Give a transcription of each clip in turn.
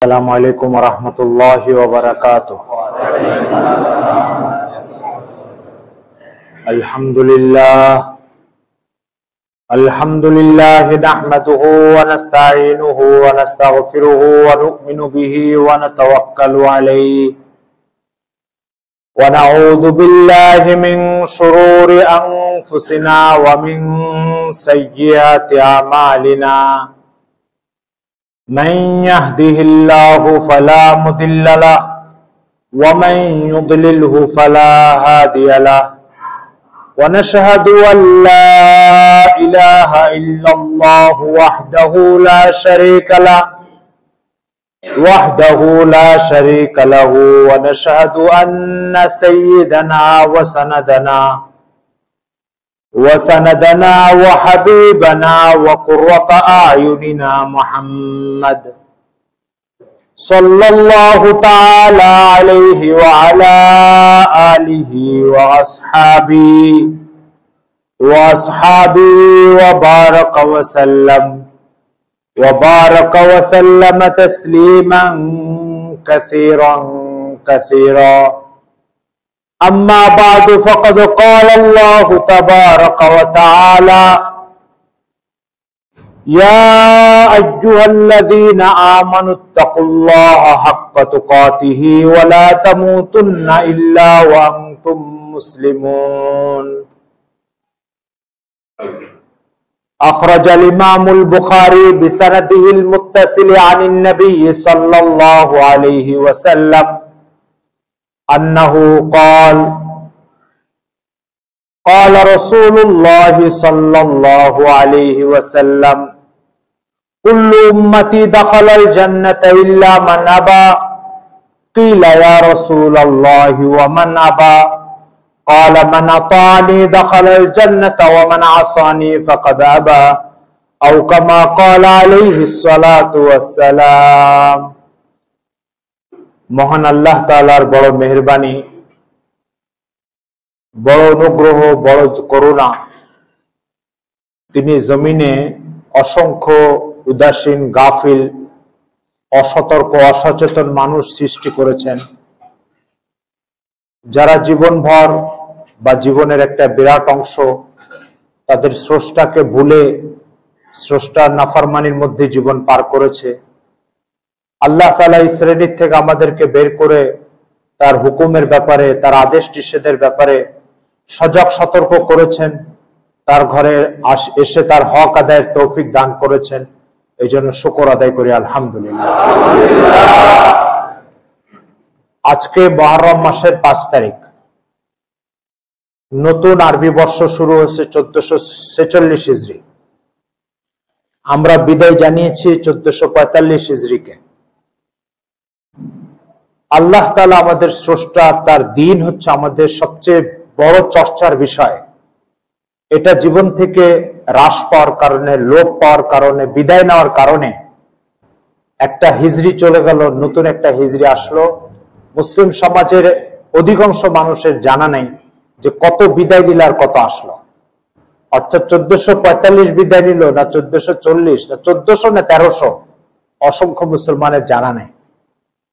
السلام عليكم ورحمة الله وبركاته. الحمد لله نحمده ونستعينه ونستغفره ونؤمن به ونتوكل عليه ونعوذ بالله من شرور أنفسنا ومن سيئات أعمالنا. من يهده الله فلا مضل له ومن يضلله فلا هادي له ونشهد أن لا إله إلا الله وحده لا شريك له ونشهد أن سيدنا وسندنا وحبيبنا وقرة أعيننا محمد صلى الله تعالى عليه وعلى آله وأصحابه وبارك وسلم تسليما كثيرا. أما بعد فقد قال الله تبارك وتعالى: يا أيها الذين آمنوا اتقوا الله حق تقاته ولا تموتن إلا وأنتم مسلمون. أخرج الإمام البخاري بسنده المتصل عن النبي صلى الله عليه وسلم أنه قال رسول الله صلى الله عليه وسلم: كل أمتي دخل الجنة إلا من أبى. قيل يا رسول الله ومن أبى؟ قال: من أطاعني دخل الجنة ومن عصاني فقد أبى، أو كما قال عليه الصلاة والسلام. মহান আল্লাহ তাআলার বড় মেহেরবানি, বড় অনুগ্রহ, বড় করুণা। তিনি জমিনে অসংখ্য উদাসীন, গাফিল, অসতর্ক, অসচেতন মানুষ সৃষ্টি করেছেন, যারা জীবনভর বা জীবনের একটা বিরাট অংশ তাদের স্রষ্টাকে ভুলে স্রষ্টার নাফরমানির মধ্যে জীবন পার করেছে। আল্লাহ তাআলা এই শ্রেণীর থেকে আমাদেরকে বের করে তার হুকুমের ব্যাপারে, তার আদেশ নিষেধের ব্যাপারে সজাগ সতর্ক করেছেন, তার ঘরে এসে তার হক আদায়ের তৌফিক দান করেছেন। এই জন্য শুকর আদায় করি আলহামদুলিল্লাহ। আজকে মুহররম মাসের 5 তারিখ, নতুন আরবি বর্ষ শুরু হয়েছে 1446 হিজরি। আমরা বিদায় জানিয়েছি 1445 হিজরিকে। আল্লাহ তাআলা আমাদের স্রষ্টা, তার দ্বীন হচ্ছে আমাদের সবচেয়ে বড় চর্চার বিষয়। এটা জীবন থেকে হ্রাস পাওয়ার কারণে, লোপ পাওয়ার কারণে, বিদায় নেওয়ার কারণে একটা হিজরি চলে গেল, নতুন একটা হিজরি আসলো। মুসলিম সমাজের অধিকাংশ মানুষের জানা নেই যে কত বিদায় নিল আর কত আসলো। অর্থাৎ 1445 বিদায় নিল না 1440 না 1400 না 1300, অসংখ্য মুসলমানের জানা নেই।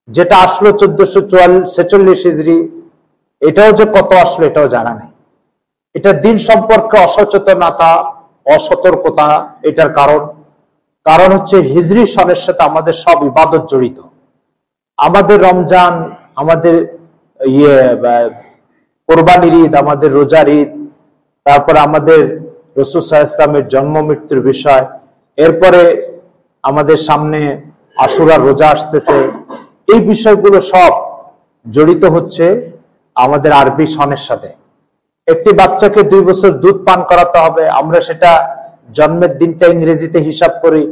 যেটা আসলো 1446 হিজরি, এটাও যে কত আসলো এটাও জানা নেই। এটা দিন সম্পর্কে অসচেতনতা, অসতর্কতা। এটার কারণ হচ্ছে হিজরি সনের সাথে আমাদের সব ইবাদত জড়িত। আমাদের রমজান, আমাদের কোরবানির ঈদ, আমাদের রোজার ঈদ, তারপরে আমাদের রাসূল সাল্লাল্লাহু আলাইহি ওয়াসাল্লামের জন্ম মৃত্যুর বিষয়, এরপরে আমাদের সামনে আশুরার রোজা আসতেছে। এই বিষয়গুলো সব জড়িত হচ্ছে আমাদের আরবি সনের সাথে। একটি বাচ্চাকে 2 বছর দুধ পান করাতে হবে, আমরা সেটা জন্মের দিনটা ইংরেজিতে হিসাব করি,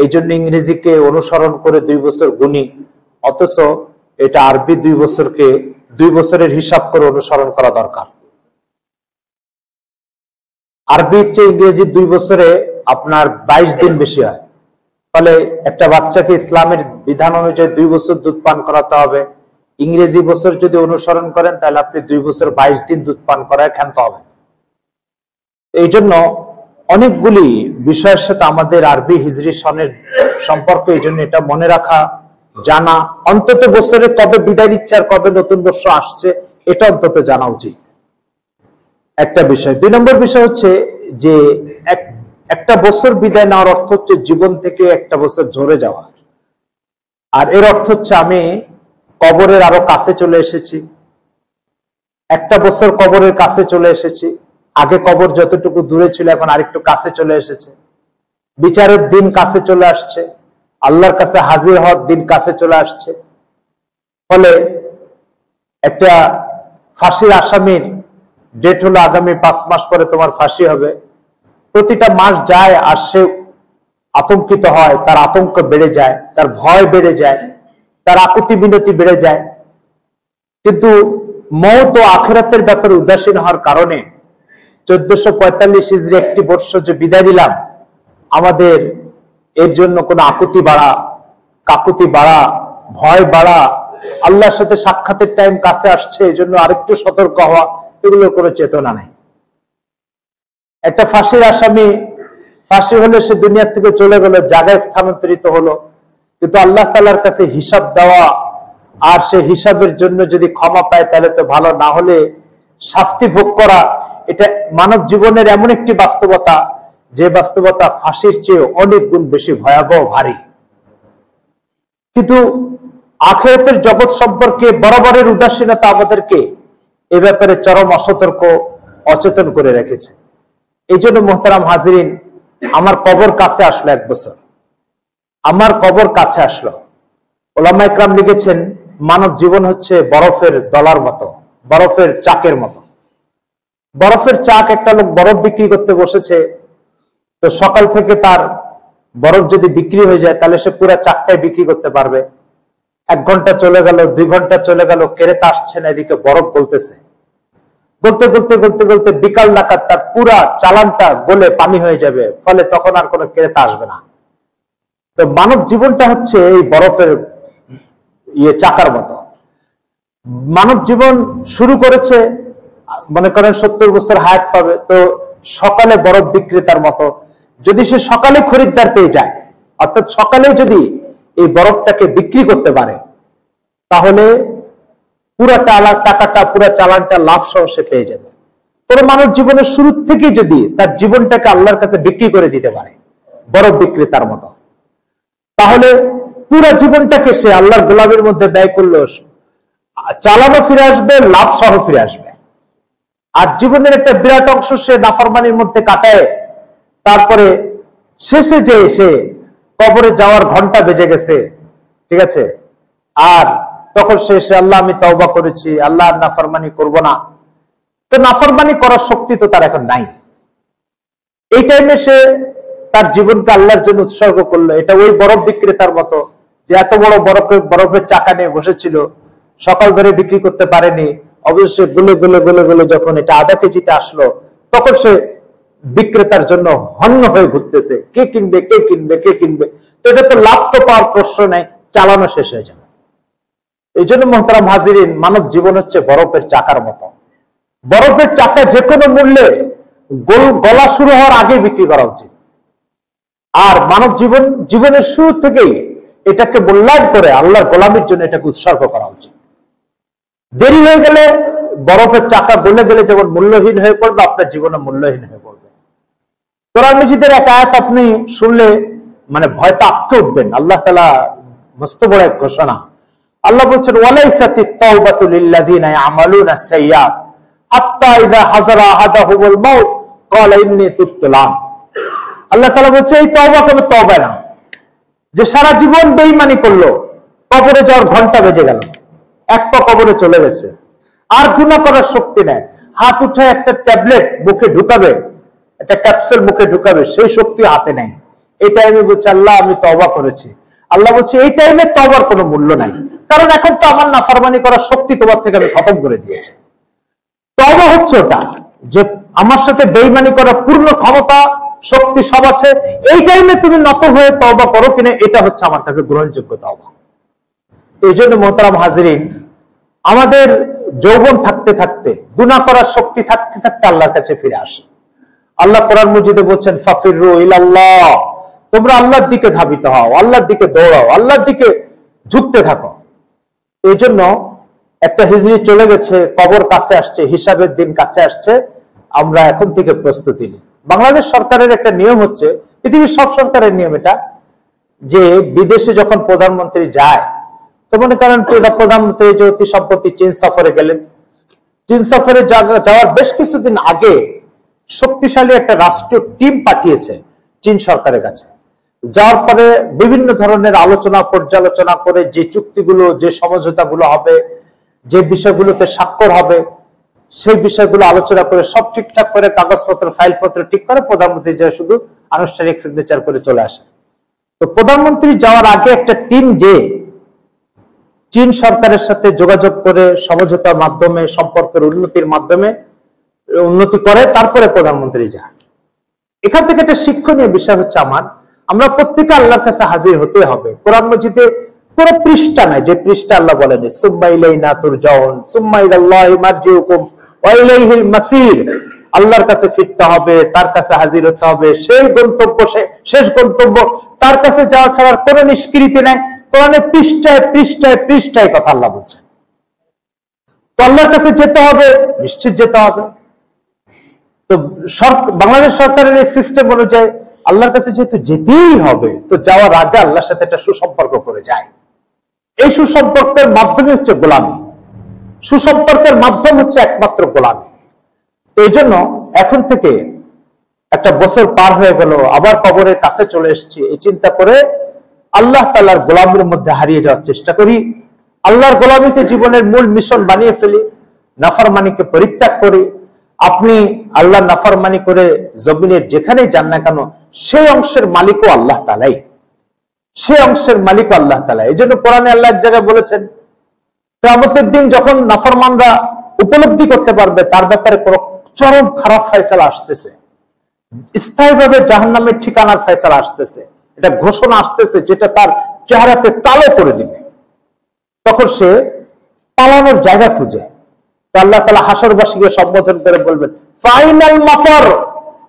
এই জন্য ইংরেজিকে অনুসরণ করে 2 বছর গুনি, অথচ এটা আরবি 2 বছরকে 2 বছরের হিসাব করে অনুসরণ করা দরকার। আরবির চেয়ে ইংরেজি 2 বছরে আপনার 22 দিন বেশি হয়। ফলে একটা বাচ্চাকে ইসলামের বিধান অনুযায়ী 2 বছর দুধ পান করাতে হবে। ইংরেজি বছর যদি অনুসরণ করেন তাহলে আপনি 2 বছর 22 দিন দুধ পান করায় ক্ষান্ত হবে। এই জন্য অনেকগুলি বিষয়ের সাথে আমাদের আরবি হিজরি সনের সম্পর্ক, এই জন্য এটা মনে রাখা জানা, অন্তত বছরে কবে বিদায় নিচ্ছে আর কবে নতুন বর্ষ আসছে এটা অন্তত জানা উচিত, একটা বিষয়। 2 নম্বর বিষয় হচ্ছে যে একটা বছর বিদায় নেওয়ার অর্থ হচ্ছে জীবন থেকে একটা বছর ঝরে যাওয়া, আর এর অর্থ হচ্ছে আমি কবরের আরো কাছে চলে এসেছি, একটা বছর কবরের কাছে চলে এসেছি। আগে কবর যতটুকু দূরে ছিল এখন আরেকটু কাছে চলে এসেছে, বিচারের দিন কাছে চলে আসছে, আল্লাহর কাছে হাজির হওয়ার দিন কাছে চলে আসছে। ফলে একটা ফাঁসির আসামির ডেট হলো আগামী 5 মাস পরে তোমার ফাঁসি হবে। প্রতিটা মাস যায় আর সে আতঙ্কিত হয়, তার আতঙ্ক বেড়ে যায়, তার ভয় বেড়ে যায়, তার আকুতি বিনতি বেড়ে যায়। কিন্তু মওত ও আখিরাতের ব্যাপারে উদাসীন হওয়ার কারণে 1445 হিজরি একটি বর্ষ যে বিদায় নিলাম, আমাদের এর জন্য কোনো আকুতি বাড়া, কাকুতি বাড়া, ভয় বাড়া, আল্লাহর সাথে সাক্ষাতের টাইম কাছে আসছে এই জন্য আরেকটু সতর্ক হওয়া, এগুলোর কোনো চেতনা নাই। একটা ফাঁসির আসামি ফাঁসি হলে সে দুনিয়া থেকে চলে গেল, জায়গায় স্থানান্তরিত হলো, কিন্তু আল্লাহ তাআলার কাছে হিসাব দেওয়া আর সে হিসাবের জন্য যদি ক্ষমা পায় তাহলে তো ভালো, না হলে শাস্তি ভোগ করা, এটা মানব জীবনের এমন একটি বাস্তবতা যে বাস্তবতা ফাঁসির চেয়ে অনেক গুণ বেশি ভয়াবহ, ভারী। কিন্তু আখিরাতের জগৎ সম্পর্কে বরাবরের উদাসীনতা আমাদেরকে এ ব্যাপারে চরম অসতর্ক, অচেতন করে রেখেছে। এই জন্য মোহতারাম হাজিরিন, আমার কবর কাছে আসলো, 1 বছর আমার কবর কাছে আসলো। ওলামা ইকরাম লিখেছেন মানব জীবন হচ্ছে বরফের দলার মতো, বরফের চাকের মতো। বরফের চাক, একটা লোক বরফ বিক্রি করতে বসেছে, তো সকাল থেকে তার বরফ যদি বিক্রি হয়ে যায় তাহলে সে পুরো চাকটাই বিক্রি করতে পারবে। 1 ঘন্টা চলে গেল, 2 ঘন্টা চলে গেল, ক্রেতা আসছে না, এদিকে বরফ গলতেছে, গলতে গলতে গলতে গলতে বিকাল নাগাদ তার পুরা চালানটা গলে পানি হয়ে যাবে, ফলে তখন আর কোনো ক্রেতা আসবে না। তো মানব জীবনটা হচ্ছে এই বরফের চাকার মতো। মানব জীবন শুরু করেছে, মনে করেন 70 বছর হায়াত পাবে, তো সকালে বরফ বিক্রেতার মতো। যদি সে সকালে খরিদ্দার পেয়ে যায়, অর্থাৎ সকালে যদি এই বরফটাকে বিক্রি করতে পারে, তাহলে পুরা টাকাটা, পুরা চালানটা লাভ সহ সে পেয়ে যাবে। কোনো মানব জীবনের শুরু থেকে যদি তার জীবনটাকে আল্লাহর কাছে বিক্রি করে দিতে পারে বরফ বিক্রেতার মতো, তাহলে পুরা জীবনটাকে সে আল্লাহর গোলামের মধ্যে ব্যয় করলো, চালানো ফিরে আসবে, লাভ সহ ফিরে আসবে। আর জীবনের একটা বিরাট অংশ সে নাফরমানির মধ্যে কাটায়, তারপরে শেষে যে সে কবরে যাওয়ার ঘন্টা বেজে গেছে, ঠিক আছে, আর তখন সে আল্লাহ আমি তওবা করেছি, আল্লাহ নাফরমানি করব না, তো নাফরমানি করার শক্তি তো তার এখন নাই। এই টাইমে সে তার জীবনকে আল্লাহর জন্য উৎসর্গ করলো। এটা ওই বরফ বিক্রেতার মতো যে এত বড় বরফের চাকা নিয়ে বসেছিল, সকাল ধরে বিক্রি করতে পারেনি, অবশ্যই গুলে গুলে গুলে গুলে যখন এটা আধা কেজিতে আসলো, তখন সে বিক্রেতার জন্য হন্য হয়ে ঘুরতেছে, কে কিনবে কে কিনবে কে কিনবে। তো এটা তো লাভ তো পাওয়ার প্রশ্ন নাই, চালানো শেষ হয়ে যাবে। এই জন্য মোহতারাম হাজিরিন, মানব জীবন হচ্ছে বরফের চাকার মতো। বরফের চাকা যে কোনো মূল্যে গলা শুরু হওয়ার আগে বিক্রি করা উচিত। আর মানব জীবনের শুরু থেকেই এটাকে মূল্যায়ন করে আল্লাহর গোলামীর জন্য এটাকে উৎসর্গ করা উচিত। দেরি হয়ে গেলে, বরফের চাকা গলে গেলে যেমন মূল্যহীন হয়ে পড়বে, আপনার জীবনে মূল্যহীন হয়ে পড়বে। কোরআন মাজিদের এক আয়াত আপনি শুনলে মানে ভয়টা আটকে উঠবেন। আল্লাহ তাআলা মস্ত বড় এক ঘোষণা, আল্লাহ বলছেন ওয়ালাইসাতিত তাওবাতু লিল্লাযিনা ইয়ামালুনা সাইয়্যাত হাত্তা ইযা হাযারা আহাদাহুমুল মাউত ক্বালা ইন্নী তুবতু আন। আল্লাহ তাআলা বলছে এই তওবা কোনো তওবা না, যে সারা জীবন বেঈমানি করলো, কবরে যাওয়ার ঘন্টা বেজে গেল, এক পা কবরে চলে গেছে, আর গুনাহ করার শক্তি নেই, হাত উঠে একটা ট্যাবলেট মুখে ঢুকাবে, একটা ক্যাপসুল মুখে ঢুকাবে, সেই শক্তি হাতে নেই। এই টাইমে বলছে আল্লাহ আমি তওবা করেছি। আল্লাহ বলছে এই টাইমে তওবার কোনো মূল্য নাই, কারণ এখন তো আমার নাফরমানি করার শক্তি তোমার থেকে আমি খতম করে দিয়েছি। তওবা হচ্ছে ওটা যে আমার সাথে বেঈমানি করার পূর্ণ ক্ষমতা, শক্তি সব আছে, এই টাইমে তুমি নত হয়ে তওবা করো কিনা, এটা হচ্ছে আমার কাছে গ্রহণযোগ্য তওবা। এই জন্য মোহতারাম হাজিরিন, আমাদের যৌবন থাকতে থাকতে, গুনাহ করার শক্তি থাকতে থাকতে আল্লাহর কাছে ফিরে আসে। আল্লাহ কোরআন মাজিদে বলছেন ফাফিরু ইলাল্লাহ, তোমরা আল্লাহর দিকে ধাবিত হও, আল্লাহর দিকে দৌড়াও, আল্লাহর দিকে ঝুঁকতে থাকো। এই জন্য একটা হিজরি চলে গেছে, কবর কাছে আসছে, হিসাবের দিন কাছে আসছে, আমরা এখন থেকে প্রস্তুতি নিই। বাংলাদেশ সরকারের একটা নিয়ম হচ্ছে, পৃথিবীর সব সরকারের নিয়ম এটা, যে বিদেশে যখন প্রধানমন্ত্রী যায়, তো মনে করেন প্রধানমন্ত্রী যে অতি সম্প্রতি চীন সফরে গেলেন, চীন সফরে যাওয়ার বেশ কিছুদিন আগে শক্তিশালী একটা রাষ্ট্রীয় টিম পাঠিয়েছে চীন সরকারের কাছে। যাওয়ার পরে বিভিন্ন ধরনের আলোচনা পর্যালোচনা করে যে চুক্তিগুলো, যে সমঝোতাগুলো হবে, যে বিষয়গুলোতে স্বাক্ষর হবে, সেই বিষয়গুলো আলোচনা করে সব ঠিকঠাক করে কাগজপত্র ফাইলপত্র ঠিক করে প্রধানমন্ত্রী যে শুধু আনুষ্ঠানিক সিগনেচার করে চলে আসে। তো প্রধানমন্ত্রী যাওয়ার আগে একটা টিম যে চীন সরকারের সাথে যোগাযোগ করে সমঝোতার মাধ্যমে, সম্পর্কের উন্নতির মাধ্যমে উন্নতি করে তারপরে প্রধানমন্ত্রী যায়। এখান থেকে একটা শিক্ষণীয় বিষয় হচ্ছে আমরা প্রত্যেকে আল্লাহর কাছে হাজির হতে হবে। কোরআন মজিদে পুরো পৃষ্ঠা নাই যে পৃষ্ঠা আল্লাহ বলেন সুম্মা ইলাইনা তুরজাউন সুম্মা ইলাল্লাহি মারজিউকুম ওয়া ইলাইহিল মাসির। আল্লাহর কাছে ফিরতে হবে, তার কাছে হাজির হতে হবে, সেই গন্তব্য, শেষ গন্তব্য, তার কাছে যাওয়া ছাড়ার কোনো নিষ্কৃতি নাই। কোরআনে পৃষ্ঠায় পৃষ্ঠায় পৃষ্ঠায় কথা আল্লাহ বলছেন। তো আল্লাহর কাছে যেতে হবে, নিশ্চিত যেতে হবে। তো বাংলাদেশ সরকারের এই সিস্টেম অনুযায়ী আল্লাহর কাছে যেহেতু যেতেই হবে, তো যাওয়ার আগে আল্লাহর সাথে একটা সুসম্পর্ক করে যায়। এই সুসম্পর্কের মাধ্যমে হচ্ছে গোলামি, সুসম্পর্কের মাধ্যম হচ্ছে একমাত্র গোলামি। তো এই জন্য এখন থেকে একটা বছর পার হয়ে গেল, আবার কবরের কাছে চলে এসেছি, এই চিন্তা করে আল্লাহ তাআলার গোলামির মধ্যে হারিয়ে যাওয়ার চেষ্টা করি। আল্লাহর গোলামিকে জীবনের মূল মিশন বানিয়ে ফেলি, নাফরমানিকে পরিত্যাগ করি। আপনি আল্লাহ নাফরমানি করে জমিনের যেখানেই যান না কেন, সেই অংশের মালিকও আল্লাহ তাআলাই, সেই অংশের মালিকও আল্লাহ তাআলা। এই জন্য কোরআনে আল্লাহ এক জায়গায় বলেছেন, কিয়ামতের দিন যখন নাফরমানরা উপলব্ধি করতে পারবে তার ব্যাপারে কোন চরম খারাপ ফয়সালা আসতেছে, স্থায়ীভাবে জাহান্নামের ঠিকানার ফয়সালা আসতেছে, এটা ঘোষণা আসতেছে যেটা তার চেহারাকে কালো করে দিবে, তখন সে পালানোর জায়গা খুঁজে। তো আল্লাহ তাআলা হাসরবাসীকে সম্বোধন করে বলবেন, ফাইনাল মাফার,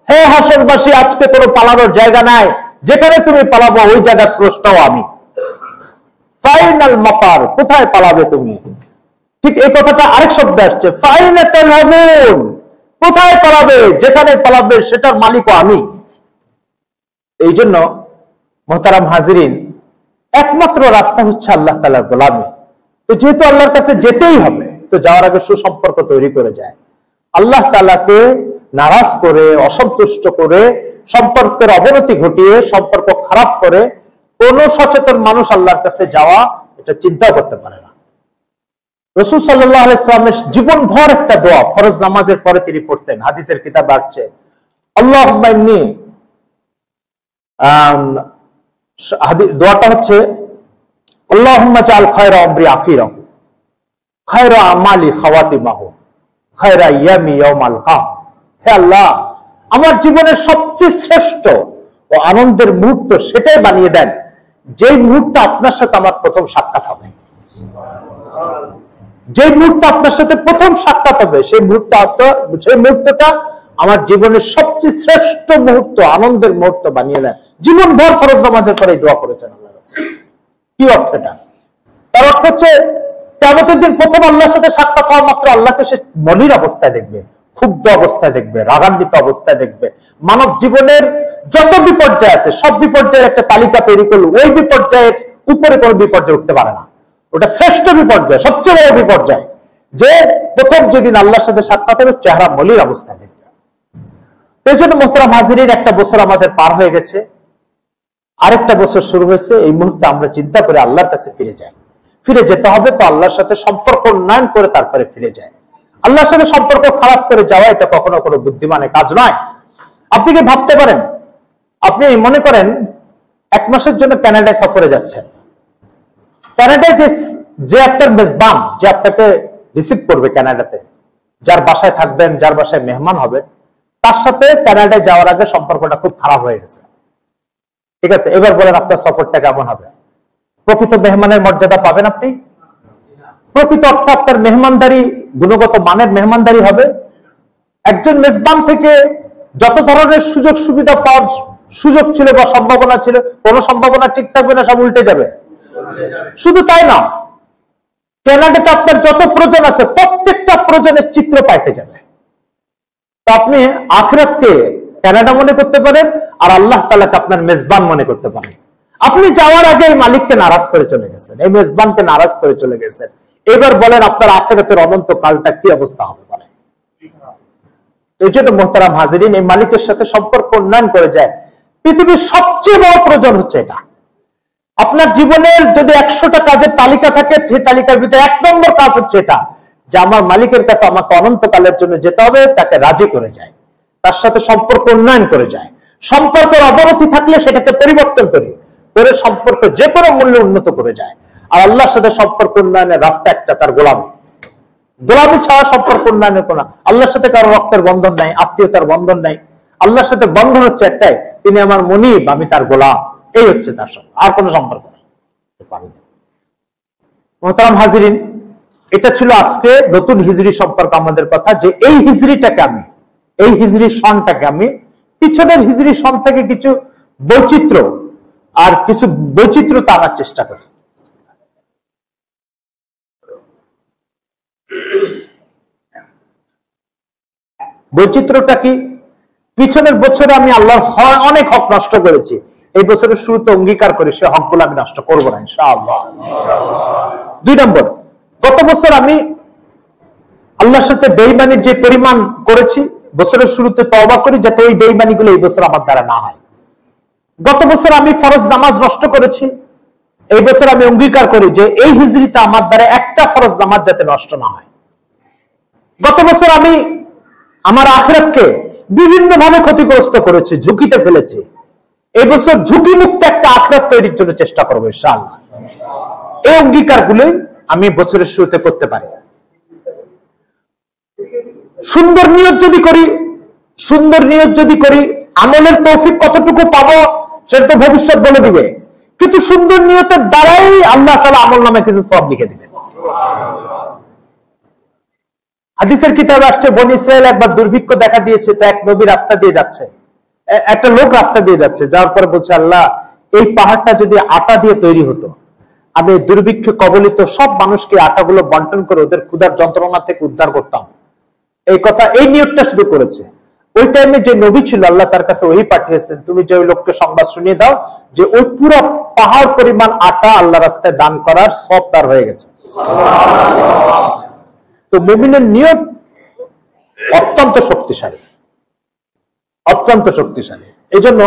হে হাসরবাসী, আজকে কোনো পালানোর জায়গা নাই, যেখানে তুমি পালাবো ওই জায়গার স্রষ্টাও আমি। ফাইনাল মাফার, কোথায় পালাবে তুমি? ঠিক এই কথাটা আরেক শব্দে আসছে, ফাইনা তাযহাবুন, কোথায় পালাবে? যেখানে পালাবে সেটার মালিকও আমি। এই জন্য মুহতারাম হাজিরিন, একমাত্র রাস্তা হচ্ছে আল্লাহ তাআলার গোলামি। তো যেহেতু আল্লাহর কাছে যেতেই হবে, তো যাওয়ার আগে সুসম্পর্ক তৈরি করে যায়। আল্লাহ তাআলাকে নারাজ করে, অসন্তুষ্ট করে, সম্পর্কের অবনতি ঘটিয়ে, সম্পর্ক খারাপ করে কোন সচেতন মানুষ আল্লাহর কাছে যাওয়া এটা চিন্তাও করতে পারে না। রাসূল সাল্লাল্লাহু আলাইহি ওয়াসাল্লামের জীবনভর একটা দোয়া ফরজ নামাজের পরে তিনি পড়তেন, হাদিসের কিতাবে আসছে, আল্লাহুম্মা ইন্নী, দোয়াটা হচ্ছে আল্লাহুম্মা জাআল খায়রা আমরি আখিরাহু, খায়রা আমালি খাওয়াতিমাহু, খায়রা ইয়ামি ইয়াউমাল কাম। হে আল্লাহ, আমার জীবনের সবচেয়ে শ্রেষ্ঠ ও আনন্দের মুহূর্ত সেটাই বানিয়ে দেন যেই মুহূর্তে আপনার সাথে আমার প্রথম সাক্ষাৎ হবে। যে মুহূর্তে আপনার সাথে প্রথম সাক্ষাৎ হবে সেই মুহূর্তটা আমার জীবনের সবচেয়ে শ্রেষ্ঠ মুহূর্ত, আনন্দের মুহূর্ত বানিয়ে দেন। জীবনভর ফরজ নামাজের পরে দোয়া করেছেন আল্লাহ রাসূল। কি অর্থ এটা? তার অর্থ হচ্ছে কিয়ামতের দিন প্রথম আল্লাহর সাথে সাক্ষাৎ হওয়া মাত্র আল্লাহকে সে মলিন অবস্থায় দেখবে, ক্ষুব্ধ অবস্থায় দেখবে, রাগান্বিত অবস্থায় দেখবে। মানব জীবনের যত বিপর্যয় আছে সব বিপর্যয়ের একটা তালিকা তৈরি করলো, ওই বিপর্যয়ের উপরে কোনো বিপর্যয় উঠতে পারে না। ওটা শ্রেষ্ঠ বিপর্যয়, সবচেয়ে বড় বিপর্যয়, যে প্রথম যেদিন আল্লাহর সাথে সাক্ষাৎ হবে চেহারা মলিন অবস্থায় দেখবে। এই জন্য মুহতারাম হাজিরিন, একটা বছর আমাদের পার হয়ে গেছে, আরেকটা বছর শুরু হয়েছে। এই মুহূর্তে আমরা চিন্তা করে আল্লাহর কাছে ফিরে যাই। ফিরে যেতে হবে তো আল্লাহর সাথে সম্পর্ক উন্নয়ন করে তারপরে ফিরে যায়। আল্লাহর সাথে সম্পর্ক খারাপ করে যাওয়া এটা কখনো কোনো বুদ্ধিমানের কাজ নয়। আপনি কি ভাবতে পারেন, আপনি মনে করেন 1 মাসের জন্য কানাডায় সফরে যাচ্ছেন। কানাডায় যে আপনার মেজবান, যে আপনাকে রিসিভ করবে কানাডাতে, যার বাসায় থাকবেন, যার বাসায় মেহমান হবেন, তার সাথে কানাডায় যাওয়ার আগে সম্পর্কটা খুব খারাপ হয়ে গেছে। ঠিক আছে, এবার বলেন আপনার সফরটা কেমন হবে? প্রকৃত মেহমানের মর্যাদা পাবেন আপনি? প্রকৃত অর্থে আপনার মেহমানদারি গুণগত মানের মেহমানদারি হবে? একজন মেজবান থেকে যত ধরনের সুযোগ সুবিধা পাওয়ার সুযোগ ছিল বা সম্ভাবনা ছিল, কোন সম্ভাবনা ঠিক থাকবে না, সব উল্টে যাবে। শুধু তাই না, ক্যানাডাতে আপনার যত প্রয়োজন আছে প্রত্যেকটা প্রয়োজনের চিত্র পাল্টে যাবে। তো আপনি আখিরাতকে ক্যানাডা মনে করতে পারেন, আর আল্লাহ তাআলাকে আপনার মেজবান মনে করতে পারেন। আপনি যাওয়ার আগে এই মালিককে নারাজ করে চলে গেছেন, এই মেজবানকে নারাজ করে চলে গেছেন। এবার বলেন আপনার আখিরাতের অনন্ত কালটা কি অবস্থা হবে বলেন। এই জন্য মোহতারাম হাজিরিন, এই মালিকের সাথে সম্পর্ক উন্নয়ন করে যায়। পৃথিবীর সবচেয়ে বড় প্রয়োজন হচ্ছে এটা। আপনার জীবনের যদি 100টা কাজের তালিকা থাকে, সেই তালিকার ভিতরে 1 নম্বর কাজ হচ্ছে এটা, যে আমার মালিকের কাছে আমাকে অনন্তকালের জন্য যেতে হবে, তাকে রাজি করে যায়, তার সাথে সম্পর্ক উন্নয়ন করে যায়। সম্পর্কের অবনতি থাকলে সেটাকে পরিবর্তন করে সম্পর্ক যে কোনো মূল্যে উন্নত করে যায়। আর আল্লাহর সাথে সম্পর্ক উন্নয়নের রাস্তা একটা, তার গোলামি। গোলামি ছাড়া সম্পর্ক উন্নয়নের কোনো, আল্লাহর সাথে কারো রক্তের বন্ধন নাই, আত্মীয়তার বন্ধন নাই। আল্লাহর সাথে বন্ধন হচ্ছে একটাই, তিনি আমার মনিব, আমি তার গোলাম। এই হচ্ছে তার সঙ্গে, আর কোনো সম্পর্ক নেই। মোহতারাম হাজিরিন, এটা ছিল আজকে নতুন হিজরি সম্পর্কে আমাদের কথা, যে এই হিজরিটাকে আমি, এই হিজরি সনটাকে আমি পিছনের হিজরি সন থেকে কিছু বৈচিত্র্য আর কিছু বৈচিত্র্যতা আনার চেষ্টা করি। বৈচিত্র্যটা কি? পিছনের বছরে আমি আল্লাহর অনেক হক নষ্ট করেছি, এই বছরের শুরুতে অঙ্গীকার করি সে হকগুলো আমি নষ্ট করবো না ইনশাআল্লাহ। 2 নম্বর, গত বছর আমি আল্লাহর সাথে বেঈমানির যে পরিমাণ করেছি, বছরের শুরুতে তওবা করি যাতে ওই বেঈমানিগুলো এই বছর আমার দ্বারা না হয়। গত বছর আমি ফরজ নামাজ নষ্ট করেছি, এই বছর আমি অঙ্গীকার করি যে এই হিজরিতে আমার দ্বারা একটা ফরজ নামাজ যাতে নষ্ট না হয়। গত বছর আমি আমার আখিরাতকে বিভিন্ন ভাবে ক্ষতিগ্রস্ত করেছি, ঝুঁকিতে ফেলেছি, এই বছর ঝুঁকি মুক্ত একটা আখিরাত তৈরির জন্য চেষ্টা করবো ইনশাআল্লাহ। এই অঙ্গীকারগুলোই আমি বছরের শুরুতে করতে পারি। সুন্দর নিয়ত যদি করি, সুন্দর নিয়ত যদি করি, আমলের তৌফিক কতটুকু পাবো সেটা তো ভবিষ্যৎ বলে দিবে, কিন্তু সুন্দর নিয়তের দ্বারাই আল্লাহ তাআলা আমল নামে কিছু সওয়াব লিখে দিবেন। হাদিসের কিতাবে আসছে, বনী ইসরাইল একবার দুর্ভিক্ষ দেখা দিয়েছে, তো এক নবী রাস্তা দিয়ে যাচ্ছে, একটা লোক রাস্তা দিয়ে যাচ্ছে, যাওয়ার পরে বলছে, আল্লাহ এই পাহাড়টা যদি আটা দিয়ে তৈরি হতো, আমি দুর্ভিক্ষে কবলিত সব মানুষকে আটাগুলো বন্টন করে ওদের ক্ষুধার যন্ত্রণা থেকে উদ্ধার করতাম। এই কথা, এই নিয়তটা শুধু করেছে। ওই টাইমে যে নবী ছিল, আল্লাহ তার কাছে ওহী পাঠিয়েছেন, তুমি যে ওই লোককে সংবাদ শুনিয়ে দাও যে ওই পুরো পাহাড় পরিমাণ আটা আল্লাহ রাস্তায় দান করার সওয়াব তার হয়ে গেছে। তো মুমিনের নিয়ত অত্যন্ত শক্তিশালী, অত্যন্ত শক্তিশালী। এই জন্য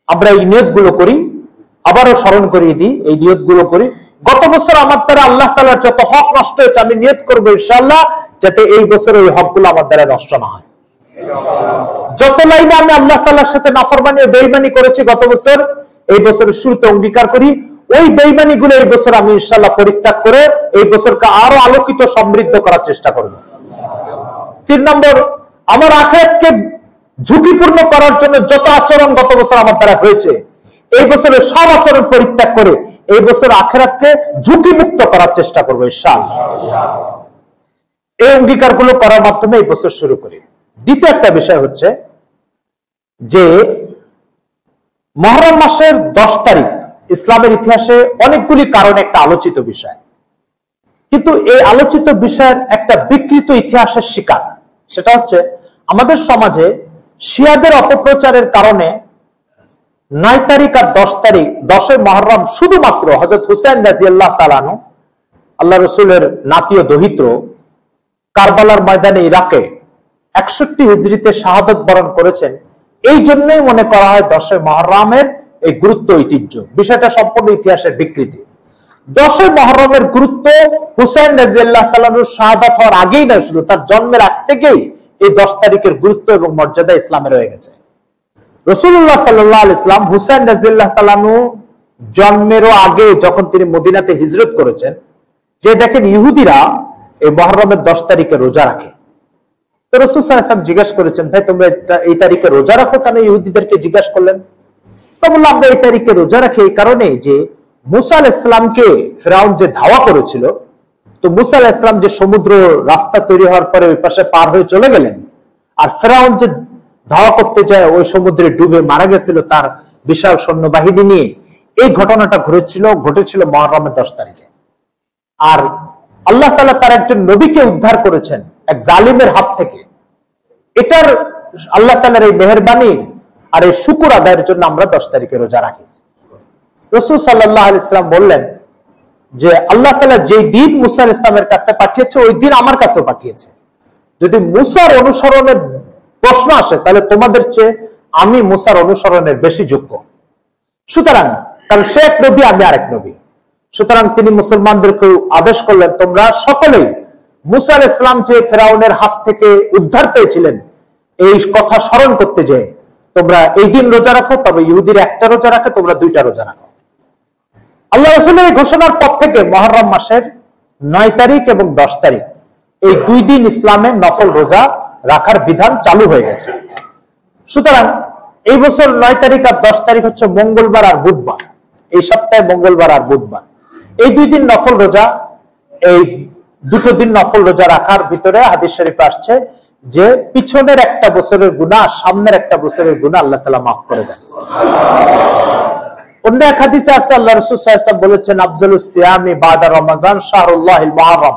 আমরা এই নিয়তগুলো করি, আবারও স্মরণ করিয়ে দিই, এই নিয়তগুলো করি। গত বছর আমার দ্বারা আল্লাহ তাআলার যত হক নষ্ট হয়েছে, আমি নিয়ত করবো ইনশাআল্লাহ যাতে এই বছর ওই হকগুলো আমার দ্বারা নষ্ট না হয়। যত লাইনে আমি আল্লাহ তাআলার সাথে নাফরমানি ও বেঈমানি করেছি গত বছর, এই বছরের শুরুতে অঙ্গীকার করি ওই বেঈমানিগুলো এই বছর আমি ইনশাআল্লাহ পরিত্যাগ করে এই বছরকে আরো আলোকিত সমৃদ্ধ করার চেষ্টা করব। 3 নম্বর, আমার আখিরাতকে ঝুঁকিপূর্ণ করার জন্য যত আচরণ গত বছর আমার দ্বারা হয়েছে, এই বছরের সব আচরণ পরিত্যাগ করে এই বছর আখিরাতকে ঝুঁকিমুক্ত করার চেষ্টা করবো ইনশাআল্লাহ। এই অঙ্গীকারগুলো করার মাধ্যমে এই বছর শুরু করি। দ্বিতীয় একটা বিষয় হচ্ছে যে মুহররম মাসের 10 তারিখ ইসলামের ইতিহাসে অনেকগুলি কারণে একটা আলোচিত বিষয়, কিন্তু এই আলোচিত বিষয়ের একটা বিকৃত ইতিহাসের শিকার। সেটা হচ্ছে আমাদের সমাজে শিয়াদের অপপ্রচারের কারণে 9 তারিখ আর 10 তারিখ, 10 মুহররম শুধুমাত্র হযরত হুসাইন রাদিয়াল্লাহু তাআলা আনহু, আল্লাহ রাসূলের নাতীয় দহিত্র, কারবালার ময়দানে ইরাকে 61 হিজরিতে শাহাদাত বরণ করেছেন। এই জন্যই মনে করা হয় 10 মুহররমের এই গুরুত্ব, ঐতিহ্য। বিষয়টা সম্পূর্ণ ইতিহাসের বিকৃতি। 10 মুহররমের গুরুত্ব হুসাইন রাদিয়াল্লাহু তাআলার শাহাদাত হওয়ার আগেই নয়, শুধু তার জন্মের আগ থেকেই এই 10 তারিখের গুরুত্ব এবং মর্যাদা ইসলামে রয়ে গেছে। রাসূলুল্লাহ সাল্লাল্লাহু আলাইহি ওয়াসাল্লাম হুসাইন রাদিয়াল্লাহু তাআলা জন্মেরও আগে যখন তিনি মদিনাতে হিজরত করেছেন, যে দেখেন ইহুদিরা এই মুহররমের 10 তারিখে রোজা রাখে। তো রাসূল সাল্লাল্লাহু আলাইহি ওয়াসাল্লাম জিজ্ঞাসা করেছেন, ভাই তোমরা এই তারিখে রোজা রাখো কেন? ইহুদিদেরকে জিজ্ঞাসা করলেন। তো বলল, আমরা এই তারিখে রোজা রাখি এই কারণে যে মুসা আলাইহিস সালামকে ফিরআউন যে ধাওয়া করেছিল, তো মুসা আলাইহিস সালাম যে সমুদ্র রাস্তা তৈরি হওয়ার পরে ওই পাশে পার হয়ে চলে গেলেন, আর ফিরআউন যে ধাওয়া করতে যায় ওই সমুদ্রে ডুবে মারা গেছিল তার বিশাল সৈন্যবাহিনী নিয়ে, এই ঘটনাটা ঘটেছিল মুহররমের 10 তারিখে। আর আল্লাহ তাআলা তার একজন নবীকে উদ্ধার করেছেন এক জালিমের হাত থেকে। এটার আল্লাহ তাআলার এই মেহেরবানি আর এই শুকর আদায়ের জন্য আমরা 10 তারিখে রোজা রাখি। রাসূল সাল্লাল্লাহু আলাইহি ওয়াসাল্লাম বললেন যে আল্লাহ তাআলা যেই দিন মুসা আলাইহিস সালামের কাছে পাঠিয়েছে ওই দিন আমার কাছেও পাঠিয়েছে। যদি মুসার অনুসরণের প্রশ্ন আসে তাহলে তোমাদের চেয়ে আমি মুসার অনুসরণের বেশি যোগ্য। সুতরাং কারণ সে এক নবী, আমি আরেক নবী। সুতরাং তিনি মুসলমানদেরকে আদেশ করলেন, তোমরা সকলেই মুসা আলাইহিস সালাম যে ফেরাউনের হাত থেকে উদ্ধার পেয়েছিলেন এই কথা স্মরণ করতে যে তোমরা এই দিন রোজা রাখো, তবে ইহুদির একটা রোজা রাখে, তোমরা 2টা রোজা রাখো। আল্লাহ রাসূলের এই ঘোষণার পর থেকে মুহররম মাসের 9 তারিখ এবং 10 তারিখ এই 2 দিন ইসলামে নফল রোজা রাখার বিধান চালু হয়ে গেছে। সুতরাং এই বছর 9 তারিখ আর 10 তারিখ হচ্ছে মঙ্গলবার আর বুধবার। এই সপ্তাহে মঙ্গলবার আর বুধবার এই 2 দিন নফল রোজা, এই 2টো দিন নফল রোজা রাখার ভিতরে হাদিস শরীফে আসছে যে পিছনের একটা বছরের গুনাহ সামনের একটা বছরের গুনাহ আল্লাহ তাআলা মাফ করে দেন। অন্য এক হাদিসে আছে আল্লাহ রাসূল সাল্লাল্লাহু আলাইহি ওয়াসাল্লাম বলেছেন, আফজালুস সিয়ামি বাদা রমাজান শাহরুল্লাহিল মুহররম।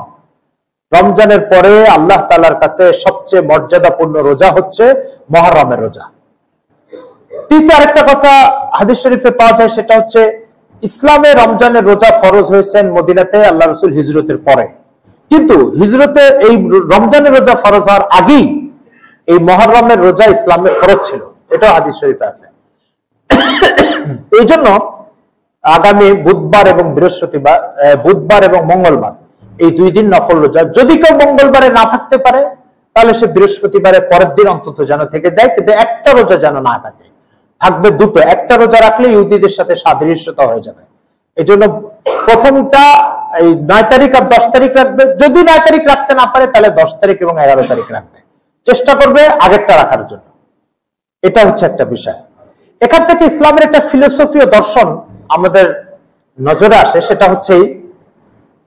রমজানের পরে আল্লাহ তাআলার কাছে সবচেয়ে মর্যাদাপূর্ণ রোজা হচ্ছে মুহররমের রোজা। তৃতীয় আরেকটা কথা হাদিস শরীফে পাওয়া যায়, সেটা হচ্ছে ইসলামে রমজানের রোজা ফরজ হয়েছেন মদিনাতে আল্লাহ রাসূল হিজরতের পরে, কিন্তু হিজরতে এই রমজানের রোজা ফরজ হওয়ার আগেই এই মুহররমের রোজা ইসলামে ফরজ ছিল। এটাও হাদিস শরীফে আছে। এই জন্য আগামী বুধবার এবং বৃহস্পতিবার, বুধবার এবং মঙ্গলবার এই 2 দিন নফল রোজা, যদি কেউ মঙ্গলবারে না থাকতে পারে তাহলে সে বৃহস্পতিবারের পরের দিন অন্তত যেন থেকে যায়, কিন্তু একটা রোজা যেন না থাকে, থাকবে 2টো। একটা রোজা রাখলে ইহুদিদের সাথে সাদৃশ্যতা হয়ে যাবে। এই জন্য প্রথমটা এই 9 তারিখ আর 10 তারিখ রাখবে। যদি 9 তারিখ রাখতে না পারে তাহলে 10 তারিখ এবং 11 তারিখ রাখবে, চেষ্টা করবে আগেরটা রাখার জন্য। এটা হচ্ছে একটা বিষয়। এখান থেকে ইসলামের একটা ফিলোসফি ও দর্শন আমাদের নজরে আসে, সেটা হচ্ছে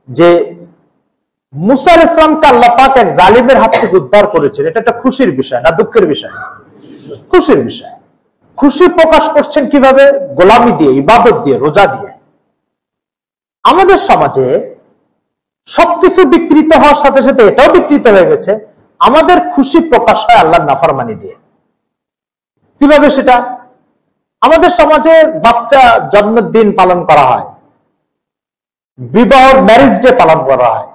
যে মুসা আলাইহিস সালামকে আল্লাহ পাক এক জালিমের হাত থেকে উদ্ধার করেছেন। এটা একটা খুশির বিষয় না দুঃখের বিষয়? খুশির বিষয়। খুশি প্রকাশ করছেন কিভাবে? গোলামি দিয়ে, ইবাদত দিয়ে, রোজা দিয়ে। আমাদের সমাজে সবকিছু বিকৃত হওয়ার সাথে সাথে এটাও বিকৃত হয়ে গেছে, আমাদের খুশি প্রকাশ হয় আল্লাহর নাফরমানি দিয়ে। কিভাবে সেটা? আমাদের সমাজে বাচ্চা জন্মদিন পালন করা হয়, বিবাহ ম্যারেজ ডে পালন করা হয়,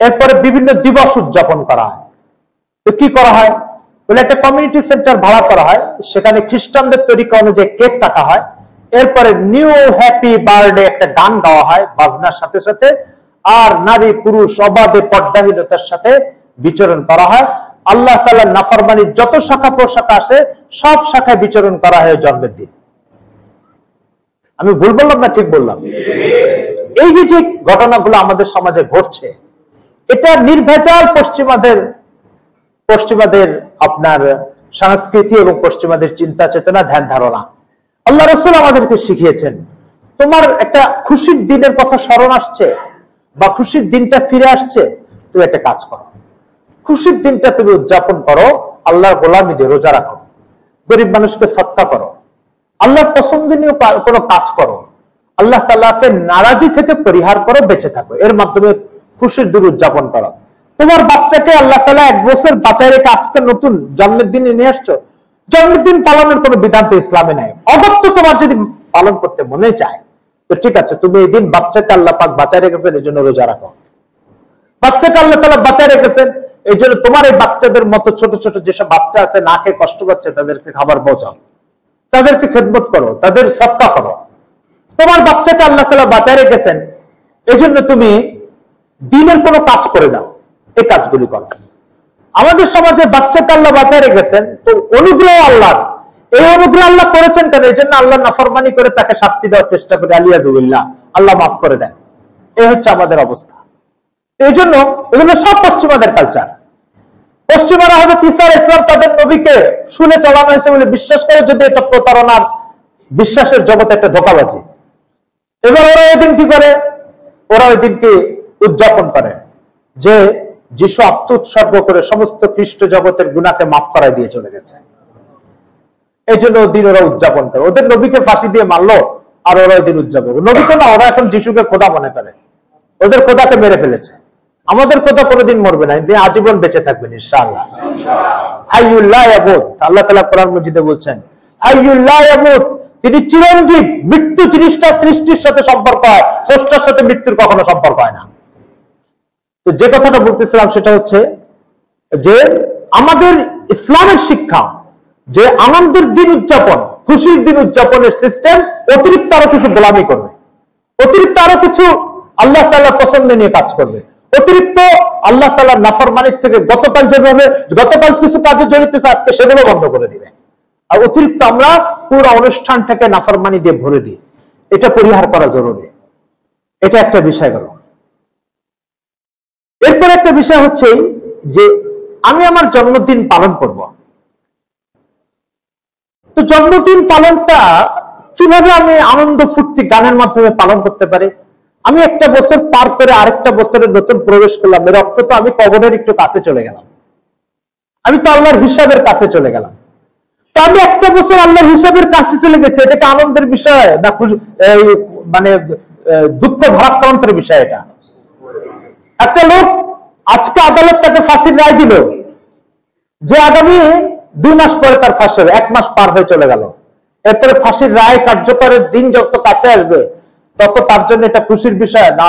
এরপরে বিভিন্ন দিবস উদযাপন করা হয়। তো কি করা হয়? বলে একটা কমিউনিটি সেন্টার ভাড়া করা হয়, সেখানে খ্রিস্টানদের তরিকা অনুযায়ী কেক কাটা হয়, এরপরে নিউ হ্যাপি বার্থডে একটা গান গাওয়া হয় বাজনার সাথে সাথে, আর নারী পুরুষ অবাধে পর্দাহীনতার সাথে বিচরণ করা হয়। আল্লাহ তাআলার নাফরমানির যত শাখা প্রশাখা আছে সব শাখায় বিচরণ করা হয় জন্মের দিন। আমি ভুল বললাম না ঠিক বললাম? এই যে ঘটনাগুলো আমাদের সমাজে ঘটছে, এটা নির্ভেজাল পশ্চিমাদের আপনার সংস্কৃতি এবং পশ্চিমাদের চিন্তা চেতনা, ধ্যান ধারণা। আল্লাহ রাসূল আমাদেরকে শিখিয়েছেন, তোমার একটা খুশির দিনের কথা স্মরণ আসছে বা খুশির দিনটা ফিরে আসছে, তুমি একটা কাজ করো, খুশির দিনটা তুমি উদযাপন করো, আল্লাহর গোলামি দিয়ে রোজা রাখো, গরিব মানুষকে সদকা করো, আল্লাহর পছন্দনীয় কোনো কাজ করো, আল্লাহ তাআলাকে নারাজি থেকে পরিহার করো, বেঁচে থাকো, এর মাধ্যমে খুশির দিন উদযাপন করো। তোমার বাচ্চাকে আল্লাহ তাআলা 1 বছর বাঁচায় রেখে আজকে নতুন জন্মের দিন নিয়ে আসছো, জন্মের দিন পালনের কোনো বিধান তো ইসলামে নাই। অগত্য তোমার যদি পালন করতে মনে চায় তো ঠিক আছে, তুমি এই দিন বাচ্চাকে আল্লাহ পাক বাঁচায় রেখেছেন, এই জন্য রোজা রাখো। বাচ্চাকে আল্লাহ তাআলা বাঁচায় রেখেছেন, এই জন্য তোমার এই বাচ্চাদের মতো ছোট ছোট যেসব বাচ্চা আছে না খেয়ে কষ্ট পাচ্ছে তাদেরকে খাবার পৌঁছাও, তাদেরকে খেদমত করো, তাদের সদকা করো। তোমার বাচ্চাকে আল্লাহ তাআলা বাঁচায় রেখেছেন, এই জন্য তুমি দিনের কোনো কাজ করে দাও, এই কাজগুলি করো। আমাদের সমাজে বাচ্চাকে আল্লাহ বাঁচায় রেখেছেন, তো অনুগ্রহ আল্লাহ, এই অনুগ্রহ আল্লাহ করেছেন কেন? এই জন্য আল্লাহ নাফরমানি করে তাকে শাস্তি দেওয়ার চেষ্টা করে, আলিয়াজুবিল্লাহ, আল্লাহ মাফ করে দেন। এই হচ্ছে আমাদের অবস্থা। এই জন্য এগুলো সব পশ্চিমাদের কালচার। পশ্চিমারা হযরত ঈসা আলাইহিস সালাম তাদের নবীকে শুনে চালানো হয়েছে বলে বিশ্বাস করে, যদি এটা প্রতারণার বিশ্বাসের জগতে একটা ধোঁকাবাজি। এবার ওরা ওই দিন কি করে? ওরা ওই দিনকে উদযাপন করে যে যিশু আত্মোৎসর্গ করে সমস্ত খ্রিস্ট জগতের গুনাহকে মাফ করায় দিয়ে চলে গেছে। এই জন্য ওই দিন ওরা উদযাপন করে। ওদের নবীকে ফাঁসি দিয়ে মারলো, আর ওরা ওই দিন উদযাপন করবে। নবী তো না, ওরা এখন যিশুকে খোদা মনে করে, ওদের খোদাকে মেরে ফেলেছে। আমাদের খোদা কোনোদিন মরবে না, তিনি আজীবন বেঁচে থাকবেন ইনশাআল্লাহ। হাইয়ুল লা ইয়ামুত, আল্লাহ তাআলা কোরআন মাজিদে বলছেন হাইয়ুল লা ইয়ামুত, তিনি চিরঞ্জীব। মৃত্যু জিনিসটা সৃষ্টির সাথে সম্পর্ক হয়, স্রষ্টার সাথে মৃত্যুর কখনো সম্পর্ক হয় না। তো যে কথাটা বলতেছিলাম সেটা হচ্ছে যে আমাদের ইসলামের শিক্ষা যে আনন্দের দিন উদযাপন, খুশির দিন উদযাপনের সিস্টেম অতিরিক্ত আরো কিছু গোলামি করবে, অতিরিক্ত আরো কিছু আল্লাহ তাআলার পছন্দ নিয়ে কাজ করবে, অতিরিক্ত আল্লাহ তাআলার নাফরমানির থেকে গতকাল কিছু কাজে জড়িত আজকে সেগুলো বন্ধ করে দিবে। আর অতিরিক্ত আমরা পুরো অনুষ্ঠানটাকে নাফরমানি দিয়ে ভরে দিই, এটা পরিহার করা জরুরি। এটা একটা বিষয় গেল। এরপর একটা বিষয় হচ্ছে যে আমি আমার জন্মদিন পালন করব। তো জন্মদিন পালনটা কিভাবে আমি আনন্দ ফুর্তি গানের মাধ্যমে পালন করতে পারি? আমি একটা বছর পার করে আরেকটা বছরের নতুন প্রবেশ করলাম, এর অর্থ তো আমি কবরের একটু কাছে চলে গেলাম, আমি তো আল্লাহর হিসাবের কাছে চলে গেলাম। তো আমি একটা বছর আল্লাহর হিসাবের কাছে চলে গেছি, এটাকে আনন্দের বিষয় না মানে দুঃখ ভারাক্রান্তের বিষয়? এটা একটা লোক আজকে আদালত তাকে ফাঁসির রায় দিল যে আগামী 2 মাস পরে তার ফাঁসি হবে, 1 মাস পার হয়ে চলে গেল। এরপরে ফাঁসির রায় কার্যকরের দিন যত কাছে আসবে তত তার জন্য এটা খুশির বিষয় না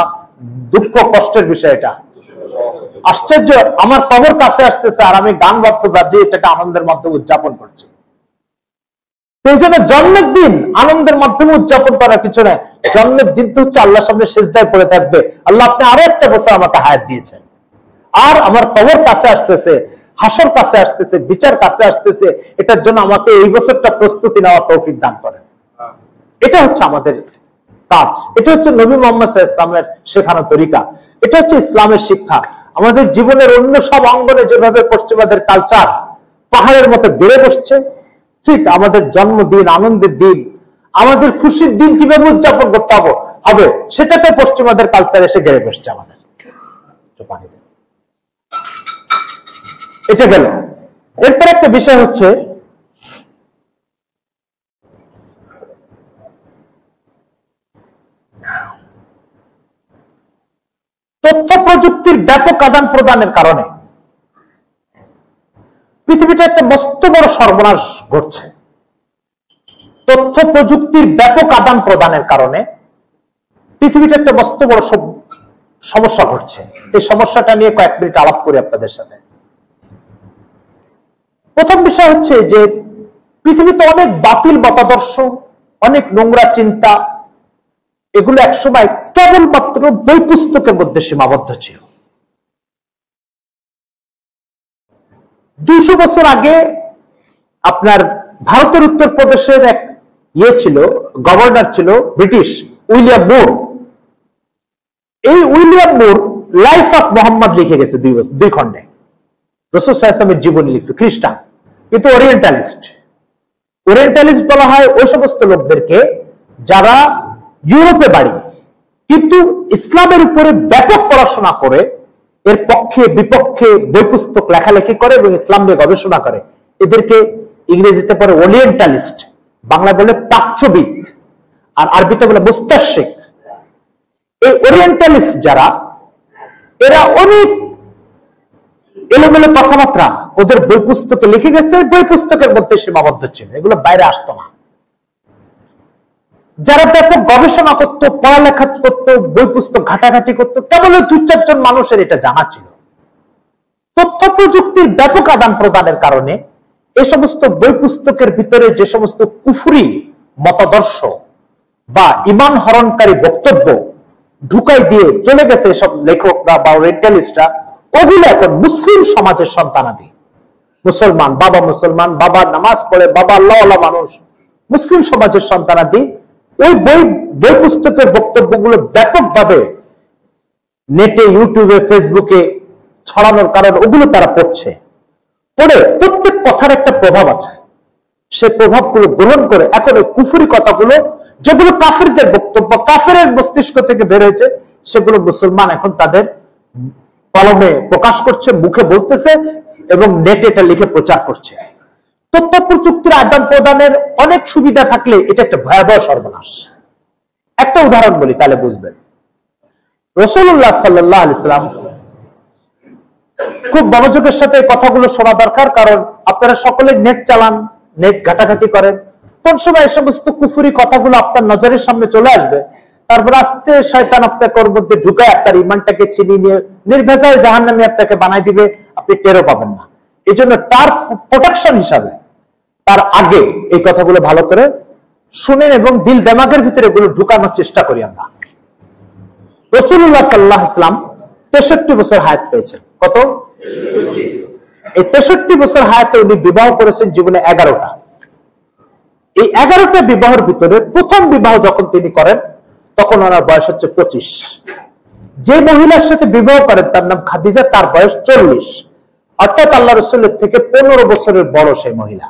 দুঃখ কষ্টের বিষয়? এটা আশ্চর্য। আমার কবর কাছে আসতেছে আর আমি গান বাদ্য বাজিয়ে এটাকে আনন্দের মাধ্যমে উদযাপন করছি। এই জন্য জন্মের দিন আনন্দের মাধ্যমে উদযাপন করার কিছু নাই। জন্মের দিন তো হচ্ছে আল্লাহর সামনে সিজদায় পড়ে থাকবে, আল্লাহ আপনি আরো একটা বছর আমাকে হায়াত দিয়েছেন, আর আমার কবর কাছে আসতেছে, হাসর কাছে আসতেছে, বিচার কাছে আসতেছে, এটার জন্য আমাকে এই বছরটা প্রস্তুতি নেওয়ার তৌফিক দান করেন। এটা হচ্ছে আমাদের কাজ, এটা হচ্ছে নবী মুহাম্মদ সাল্লাল্লাহু আলাইহি ওয়াসাল্লামের শেখানো তরিকা, এটা হচ্ছে ইসলামের শিক্ষা। আমাদের জীবনের অন্য সব অঙ্গনে যেভাবে পশ্চিমাদের কালচার পাহাড়ের মতো বেড়ে বসছে, ঠিক আমাদের জন্মদিন, আনন্দের দিন, আমাদের খুশির দিন কিভাবে উদযাপন করতে হবে সেটাকে পশ্চিমাদের কালচার এসে গেড়ে বসছে আমাদের। এটা গেল। এরপর একটা বিষয় হচ্ছে তথ্য প্রযুক্তির ব্যাপক আদান প্রদানের কারণে পৃথিবীতে একটা মস্ত বড় সর্বনাশ ঘটছে। তথ্য প্রযুক্তির ব্যাপক আদান প্রদানের কারণে পৃথিবীতে একটা মস্ত বড় সমস্যা ঘটছে। এই সমস্যাটা নিয়ে কয়েক মিনিট আলাপ করি আপনাদের সাথে। প্রথম বিষয় হচ্ছে যে পৃথিবীতে অনেক বাতিল মতাদর্শ, অনেক নোংরা চিন্তা, এগুলো একসময় কেবলমাত্র বই পুস্তকের মধ্যে সীমাবদ্ধ ছিল। 200 বছর আগে আপনার ভারতের উত্তরপ্রদেশের এক ছিল, গভর্নর ছিল ব্রিটিশ, উইলিয়াম মুর। এই William Muir life of Mohammad লিখে গেছে 2 খণ্ডে। রাসূল সাল্লাল্লাহু আলাইহি ওয়াসাল্লামের জীবনী লিখছে, খ্রিস্টান কিন্তু ওরিয়েন্টালিস্ট। ওরিয়েন্টালিস্ট বলা হয় ওই সমস্ত লোকদেরকে যারা ইউরোপে বাড়ি কিন্তু ইসলামের উপরে ব্যাপক পড়াশোনা করে, এর পক্ষে বিপক্ষে বই পুস্তক লেখালেখি করে এবং ইসলাম নিয়ে গবেষণা করে। এদেরকে ইংরেজিতে পড়ে ওরিয়েন্টালিস্ট, বাংলা বলে প্রাচ্যবিদ, আর আরবিতে বলে মুস্তাশরিক। এই ওরিয়েন্টালিস্ট যারা, এরা অনেক এলোমেলো কথাবার্তা ওদের বই পুস্তকে লিখে গেছে, বই পুস্তকের মধ্যে সীমাবদ্ধ ছিল, এগুলো বাইরে আসতো না। যারা ব্যাপক গবেষণা করত, পড়ালেখা করত, বই পুস্তক ঘাটাঘাটি করত, কেবল 2-4 জন মানুষের এটা জানা ছিল। তথ্য প্রযুক্তির ব্যাপক আদান প্রদানের কারণে এই সমস্ত বই পুস্তকের ভিতরে যে সমস্ত কুফরি মতাদর্শ বা ঈমান হরণকারী বক্তব্য ঢুকাই দিয়ে চলে গেছে এসব লেখকরা বা ওরিয়েন্টালিস্টরা, ওগুলো এখন মুসলিম সমাজের সন্তানাদি, মুসলমান বাবা নামাজ পড়ে, বাবা আল্লাহওয়ালা মানুষ, মুসলিম সমাজের সন্তানাদি ওই বই পুস্তকের বক্তব্যগুলো ব্যাপকভাবে নেটে, ইউটিউবে, ফেসবুকে ছড়ানোর কারণে ওগুলো তারা পড়ছে। পড়ে প্রত্যেক কথার একটা প্রভাব আছে, সে প্রভাবগুলো গ্রহণ করে এখন ওই কুফরি কথাগুলো, যেগুলো কাফেরদের বক্তব্য, কাফেরের মস্তিষ্ক থেকে বের হয়েছে, সেগুলো মুসলমান এখন তাদের কলমে প্রকাশ করছে, মুখে বলতেছে এবং নেটে এটা লিখে প্রচার করছে। তথ্য প্রযুক্তির আদান প্রদানের অনেক সুবিধা থাকলে এটা একটা ভয়াবহ সর্বনাশ। একটা উদাহরণ বলি তাহলে বুঝবেন। রাসূলুল্লাহ সাল্লাল্লাহু আলাইহি সাল্লাম, খুব মনোযোগের সাথে কথাগুলো শোনা দরকার, কারণ আপনারা সকলে নেট চালান, নেট ঘাটাঘাটি করেন, কোন সময় এই সমস্ত কুফরি কথাগুলো আপনার নজরের সামনে চলে আসবে, তারপর আস্তে শয়তান আপনাকে ওর মধ্যে ঢুকায় আপনার ইমানটাকে ছিনিয়ে নিয়ে নির্ভেজাল জাহান্নামী আপনাকে বানাই দিবে, আপনি টেরও পাবেন না। এই জন্য তার প্রোটেকশন হিসাবে তার আগে এই কথাগুলো ভালো করে শুনেন এবং দিল দেমাগের ভিতরে এগুলো ঢুকানোর চেষ্টা করি আমরা। রাসূলুল্লাহ সাল্লাল্লাহু আলাইহি ওয়াসাল্লাম 63 বছর হায়াত পেয়েছেন। কত? এই 63 বছর হায়াতে উনি বিবাহ করেছেন জীবনে 11টা। এই 11টা বিবাহের ভিতরে প্রথম বিবাহ যখন তিনি করেন তখন ওনার বয়স হচ্ছে 25। যে মহিলার সাথে বিবাহ করেন তার নাম খাদিজা, তার বয়স 40, অর্থাৎ আল্লাহ রাসূলের থেকে 15 বছরের বড় সেই মহিলা।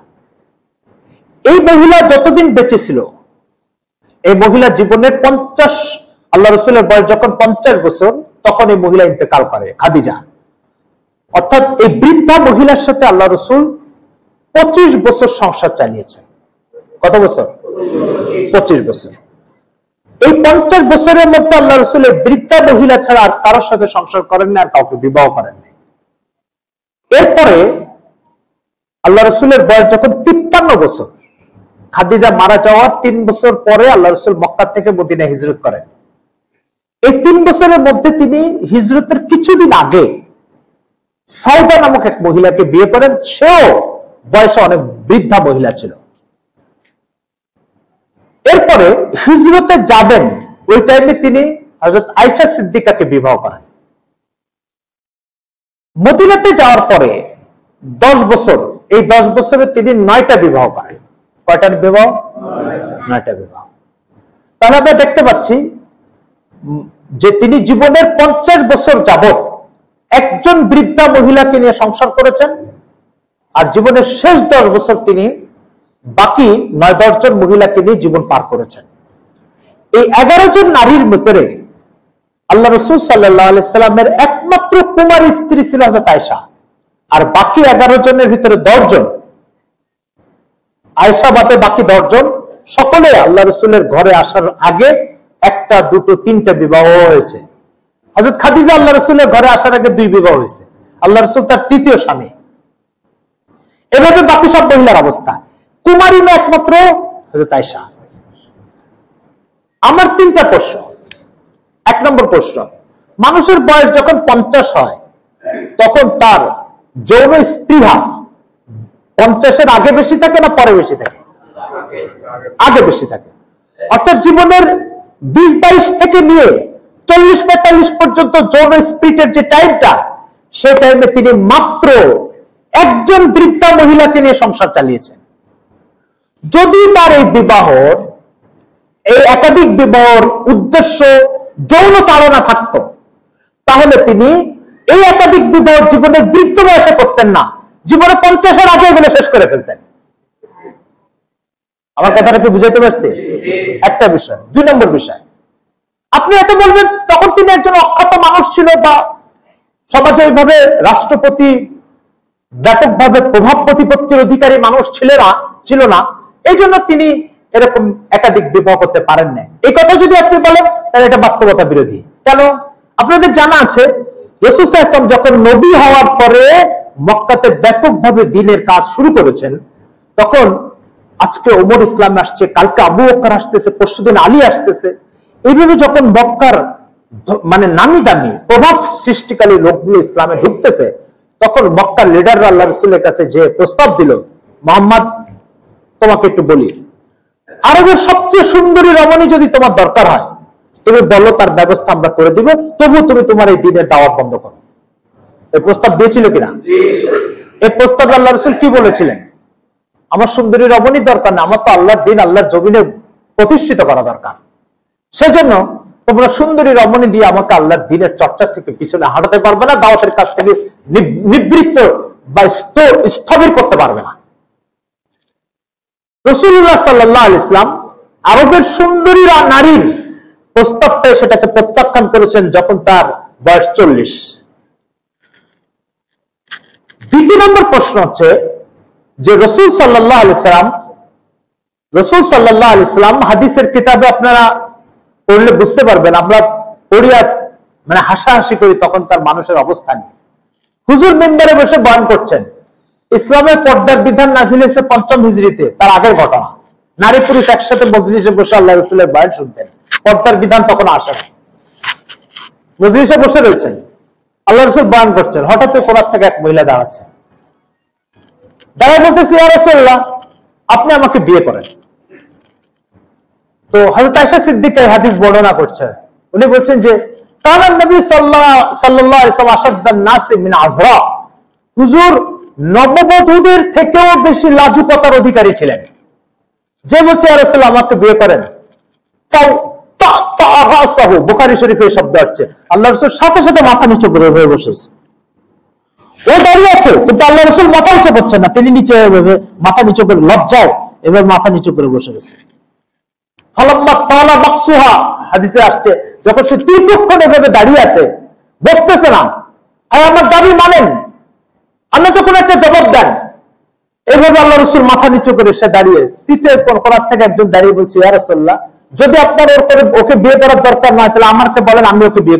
এই মহিলা যতদিন বেঁচে ছিল, এই মহিলা জীবনের 50, আল্লাহ রাসূলের বয়স যখন 50 বছর তখন এই মহিলা ইন্তেকাল করে, খাদিজা। অর্থাৎ এই বৃদ্ধা মহিলার সাথে আল্লাহ রাসূল 25 বছর সংসার চালিয়েছেন। কত বছর? 25 বছর। এই 50 বছরের মধ্যে আল্লাহ রাসূলের বৃদ্ধা মহিলা ছাড়া আর কারোর সাথে সংসার করেন না, আর কাউকে বিবাহ করেন না। এরপরে আল্লাহ রাসূলের বয়স যখন 53 বছর, খাদিজা মারা যাওয়ার 3 বছর পরে আল্লাহ রাসূল মক্কা থেকে মদিনায় হিজরত করেন। এই 3 বছরের মধ্যে তিনি হিজরতের কিছুদিন আগে সাউদা নামক এক মহিলাকে বিয়ে করেন, সেও বয়সে অনেক বৃদ্ধা মহিলা ছিল। এরপরে হিজরতে যাবেন ওই টাইমে তিনি হযরত আয়েশা সিদ্দিকাকে বিবাহ করেন। মদিনাতে যাওয়ার পরে 10 বছর, এই 10 বছরে তিনি 9টা বিবাহ করেন। কয়টা বিবাহ? 9টা বিবাহ। তাহলে আমরা দেখতে পাচ্ছি যে তিনি জীবনের 50 বছর যাবত একজন বৃদ্ধা মহিলাকে নিয়ে সংসার করেছেন, আর জীবনের শেষ 10 বছর তিনি বাকি 9-10 জন মহিলাকে নিয়ে জীবন পার করেছেন। এই 11 জন নারীর ভিতরে আল্লাহ রাসূল সাল্লাল্লাহু আলাইহি সাল্লামের একমাত্র কুমারী স্ত্রী ছিল হযরত আয়েশা, আর বাকি 11 জনের ভিতরে 10 জন, আয়েশা বাদে বাকি 10 জন সকলে আল্লাহ রাসূলের ঘরে আসার আগে 1টা, 2টো, 3টা বিবাহ হয়েছে। হযরত খাদিজা আল্লাহ রাসূলের ঘরে আসার আগে 2 বিবাহ হয়েছে, আল্লাহ রাসূল তার 3য় স্বামী। এভাবে বাকি সব মহিলার অবস্থা, কুমারী না একমাত্র হযরত আয়েশা। আমার 3টা প্রশ্ন। 1 নম্বর প্রশ্ন, মানুষের বয়স যখন 50 হয় তখন তার যৌন স্পৃহা 50-এর আগে বেশি থাকে না পরে বেশি থাকে? আগে বেশি থাকে। অর্থাৎ জীবনের 20-22 থেকে নিয়ে 40-45 পর্যন্ত যৌন স্পিরিটের যে টাইমটা, সেই টাইমে তিনি মাত্র একজন বৃদ্ধা মহিলাকে নিয়ে সংসার চালিয়েছেন। যদি তার এই বিবাহর, এই একাধিক বিবাহর উদ্দেশ্য যৌন তাড়না থাকতো, তাহলে তিনি এই একাধিক বিবাহ জীবনের বৃদ্ধ বয়সে করতেন না, জীবনে 50-এর আগে এগুলো শেষ করে ফেলতেন। আমার কথাটা কি বুঝাতে পারছি? একটা বিষয়। 2 নম্বর বিষয়, আপনি এত বলবেন তখন তিনি একজন অখ্যাত মানুষ ছিল, বা সমাজে ওইভাবে রাষ্ট্রপতি ব্যাপকভাবে প্রভাব প্রতিপত্তির অধিকারী মানুষ ছিল না, এই জন্য তিনি এরকম একাধিক বিবাহ করতে পারেন না। এই কথা যদি আপনি বলেন তাহলে এটা বাস্তবতা বিরোধী। কেন? আপনাদের জানা আছে রাসূল সাল্লাল্লাহু আলাইহি ওয়াসাল্লাম যখন নবী হওয়ার পরে মক্কাতে ব্যাপকভাবে দ্বীনের কাজ শুরু করেছেন, তখন আজকে ওমর ইসলাম আসছে, কালকে আবু বকর আসতেছে, পরশুদিন আলী আসতেছে, এইভাবে যখন মক্কার মানে নামি দামি প্রভাব সৃষ্টিকারী লোকগুলো ইসলামে ঢুকতেছে, তখন মক্কার লিডাররা আল্লাহ রাসূলের কাছে যে প্রস্তাব দিল, মুহাম্মদ তোমাকে একটু বলি, আরবের সবচেয়ে সুন্দরী রমণী যদি তোমার দরকার হয় তুমি বলো, তার ব্যবস্থা আমরা করে দিব, তবু তুমি তোমার এই দ্বীনের দাওয়াত বন্ধ করো। এই প্রস্তাব দিয়েছিল কিনা? এই প্রস্তাব আল্লাহ রাসূল কি বলেছিলেন? আমার সুন্দরী রমণী দরকার না, আমার তো আল্লাহর দ্বীন আল্লাহর জমিনে প্রতিষ্ঠিত করা দরকার। সেজন্য তোমরা সুন্দরী রমণী দিয়ে আমাকে আল্লাহর দ্বীনের চর্চা থেকে পিছনে হাঁটাতে পারবে না, দাওয়াতের কাছ থেকে নিবৃত্ত বা স্থবির করতে পারবে না। রাসূলুল্লাহ সাল্লাল্লাহু আলাইহি ওয়াসাল্লাম আরবের সুন্দরী নারীর প্রস্তাবটা সেটাকে প্রত্যাখ্যান করেছেন যখন তার বয়স 40। 2 নম্বর প্রশ্ন হচ্ছে যে রাসূল সাল্লাল্লাহু আলাইহি ওয়াসাল্লাম হাদিসের কিতাবে আপনারা পড়লে বুঝতে পারবেন, আমরা পড়িয়া মানে হাসাহাসি করি তখন তার মানুষের অবস্থান। হুজুর মিম্বারে বসে বয়ান করছেন, ইসলামের পর্দার বিধান নাযিল হয়েছে ৫ম হিজরিতে, তার আগের ঘটনা। নারী পুরুষ একসাথে মজলিসে বসে আল্লাহ রাসূলের বয়ান শুনতেন, পর্দার বিধান তখন আসে না। মজলিসে বসে রয়েছেন, আল্লাহ রাসূল বয়ান করছেন, হঠাৎ কোরআন থেকে এক মহিলা দাঁড়াচ্ছে, দাঁড়ায় বলতেছে, ইয়া রাসূলুল্লাহ, আপনি আমাকে বিয়ে করেন। তো হযরত আয়েশা সিদ্দিকা এই হাদিস বর্ণনা করছে, উনি বলছেন যে কানান নবী সাল্লাল্লাহু আলাইহি ওয়াসাল্লাম আশাদ্দান নাস মিন আযরা, হুজুর নববধূদের থেকেও বেশি লাজুকতার অধিকারী ছিলেন। যে বলছে ইয়া রাসূলুল্লাহ আমাকে বিয়ে করেন, বুখারী শরীফে এই শব্দ আছে, আল্লাহ রাসূল সাথে সাথে মাথা নিচু করে বসেছে। ও দাঁড়িয়ে আছে কিন্তু আল্লাহ রাসূল মাথা উঁচু করছেন না, তিনি নিচে এভাবে মাথা নিচু করে, লজ্জায় এভাবে মাথা নিচু করে বসে গেছে। ফালাম্মা তালা মাকসুহা, হাদিসে আসছে, যখন সে দীর্ঘক্ষণ এভাবে দাঁড়িয়ে আছে, বসতেছে না, আর আমার দাবি মানেন, আপনি যখন একটা জবাব দেন, এইভাবে আল্লাহ রাসূল মাথা নিচু করে সে দাঁড়িয়ে, তৃতীয় কোরআন থেকে একজন দাঁড়িয়ে বলছে, ইয়া রাসূলুল্লাহ, যদি আপনার ওকে বিয়ে করার দরকার নয় তাহলে আমাকে বলেন, আমি ওকে বিয়ে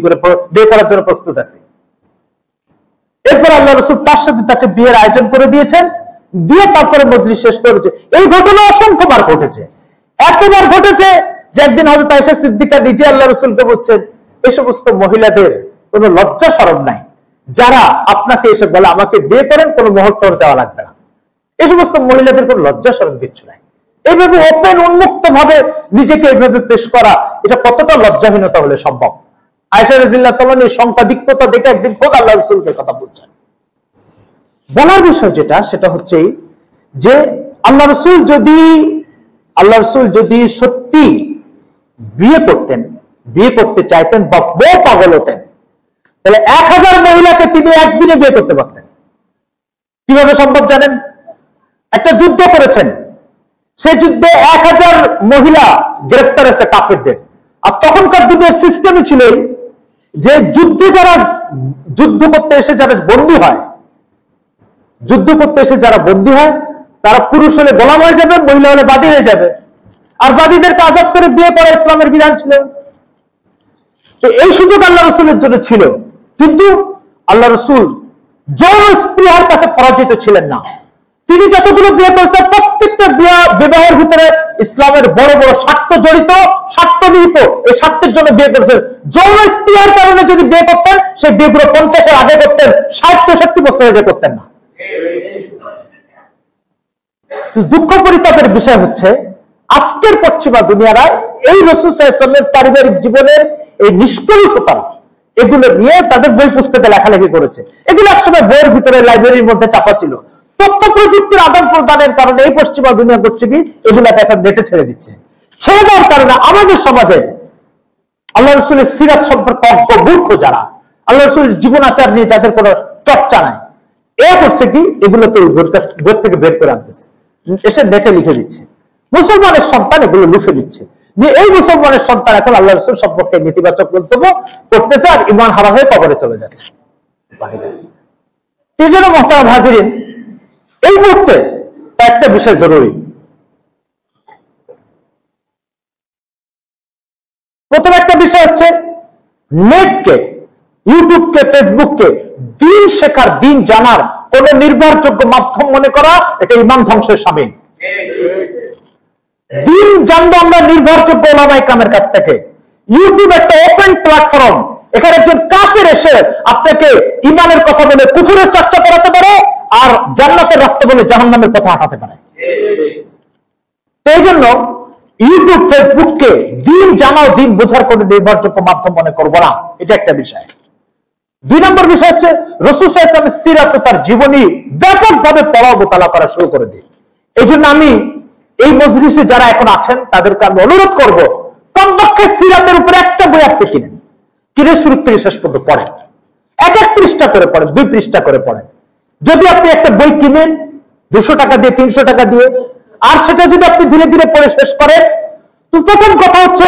করার জন্য প্রস্তুত আছি। এরপর আল্লাহ রাসূল তার সাথে তাকে বিয়ের আয়োজন করে দিয়েছেন, দিয়ে তারপরে মজলিস শেষ করেছে। এই ঘটনা অসংখ্যবার ঘটেছে। এতবার ঘটেছে যে একদিন হযরত আয়েশা সিদ্দিকা নিজে আল্লাহ রাসূলকে বলছেন, এই সমস্ত মহিলাদের কোনো লজ্জা শরম নাই যারা আপনাকে এসে বলে আমাকে বিয়ে করেন, কোনো মুহূর্ত দেওয়া লাগবে না। এই সমস্ত মহিলাদের কোনো লজ্জা শরম কিচ্ছু নাই। এইভাবে ওপেন উন্মুক্ত ভাবে নিজেকে এইভাবে পেশ করা, এটা কতটা লজ্জাহীনতা হলে সম্ভব। আয়েশা রাদিয়াল্লাহু তাআলা এই সংখ্যাধিক্যতা দেখে একদিন খোদ আল্লাহ রাসূলকে কথা বলছেন। বলার বিষয় যেটা, সেটা হচ্ছে যে আল্লাহ রাসূল যদি সত্যি বিয়ে করতে চাইতেন বা বউ পাগল হতেন, তাহলে 1000 মহিলাকে তিনি একদিনে বিয়ে করতে পারতেন। কিভাবে সম্ভব জানেন? একটা যুদ্ধ করেছেন, সেই যুদ্ধে 1000 মহিলা গ্রেফতার হয়েছে কাফেরদের। আর তখনকার যুগের সিস্টেমই ছিল যে যুদ্ধে যুদ্ধ করতে এসে যারা বন্দী হয় তারা পুরুষ হলে গোলাম হয়ে যাবে, মহিলা হলে বাদী হয়ে যাবে। আর বাদীদেরকে আজাদ করে বিয়ে করা ইসলামের বিধান ছিল। তো এই সুযোগ আল্লাহ রাসূলের জন্য ছিল, কিন্তু আল্লাহ রাসূল যৌন স্পৃহার কাছে পরাজিত ছিলেন না। তিনি যতগুলো বিয়ে করেছেন, প্রত্যেকটা বিবাহের ভিতরে ইসলামের বড় বড় স্বার্থ জড়িত, স্বার্থ নিহিত। এই স্বার্থের জন্য বিয়ে করেছেন। যৌন স্পৃহার কারণে যদি বিয়ে করতেন, সেই বিয়েগুলো 50-এর আগে করতেন, 60-63 বছর আগে করতেন না। দুঃখ পরিতাপের বিষয় হচ্ছে, আজকের পশ্চিমা দুনিয়ারা এই রাসূল সাল্লাল্লাহু আলাইহি ওয়াসাল্লামের পারিবারিক জীবনের এই নিষ্কলুষতা, এগুলো নিয়ে তাদের বই পুস্তকে লেখালেখি করেছে। এগুলো একসময় বইয়ের ভিতরে লাইব্রেরির মধ্যে চাপা ছিল। তথ্য প্রযুক্তির আদান প্রদানের কারণে এই পশ্চিমা দুনিয়া করছে কি, এগুলাকে এখন নেটে ছেড়ে দিচ্ছে। ছেড়ে দেওয়ার কারণে আমাদের সমাজে আল্লাহ রাসূলের সিরাত সম্পর্কে অজ্ঞ মূর্খ যারা, আল্লাহ রাসূলের জীবন আচার নিয়ে যাদের কোনো চর্চা নাই, এ করছে কি, এগুলোকে বই থেকে বের করে আনতেছে, এসে নেটে লিখে দিচ্ছে। মুসলমানের সন্তান এগুলো লুফে দিচ্ছে। এই মুসলমানের সন্তান এখন আল্লাহ রাসূল সম্পর্কে নেতিবাচক মন্তব্য করতেছে, আর ঈমান হারা হয়ে কবরে চলে যাচ্ছে। এই জন্য মুহতারাম হাজিরিন, এই মুহূর্তে একটা বিষয় জরুরি। প্রথম একটা বিষয় হচ্ছে, নেটকে, ইউটিউবকে, ফেসবুককে দিন শেখার, দিন জানার কোন নির্ভরযোগ্য মাধ্যম মনে করা, এটা ঈমান ধ্বংসের শামিল। দিন জানবো আমরা নির্ভরযোগ্য উলামায়ে কেরামের কাছ থেকে। ইউটিউব একটা ওপেন প্ল্যাটফর্ম, এখানে একজন কাফের এসে আপনাকে ঈমানের কথা বলে কুফরের চর্চা করাতে পারে, আর জান্নাতের রাস্তা বলে জাহান্নামের কথা হাঁটাতে পারে। তো এই জন্য ইউটিউব, ফেসবুককে দিন জানাও, দিন বোঝার কোন নির্ভরযোগ্য মাধ্যম মনে করবো না, এটা একটা বিষয়। 2 নম্বর বিষয় হচ্ছে, রাসূল সাল্লাল্লাহু আলাইহি ওয়াসাল্লামের সিরাত, তার জীবনী ব্যাপকভাবে পড়া ও মোতালা করা শুরু করে দিই। এই জন্য আমি এই মজলিসে যারা এখন আছেন তাদেরকে আমি অনুরোধ করবো, কমপক্ষে সিরাতের উপরে একটা বই আপনি কিনে শুরু থেকে শেষ পর্যন্ত পড়েন। 1 পৃষ্ঠা করে পড়েন, 2 পৃষ্ঠা করে পড়েন। যদি আপনি একটা বই কিনেন 200 টাকা দিয়ে, 300 টাকা দিয়ে, আর সেটা যদি আপনি ধীরে ধীরে পড়ে শেষ করেন, তো প্রথম কথা হচ্ছে,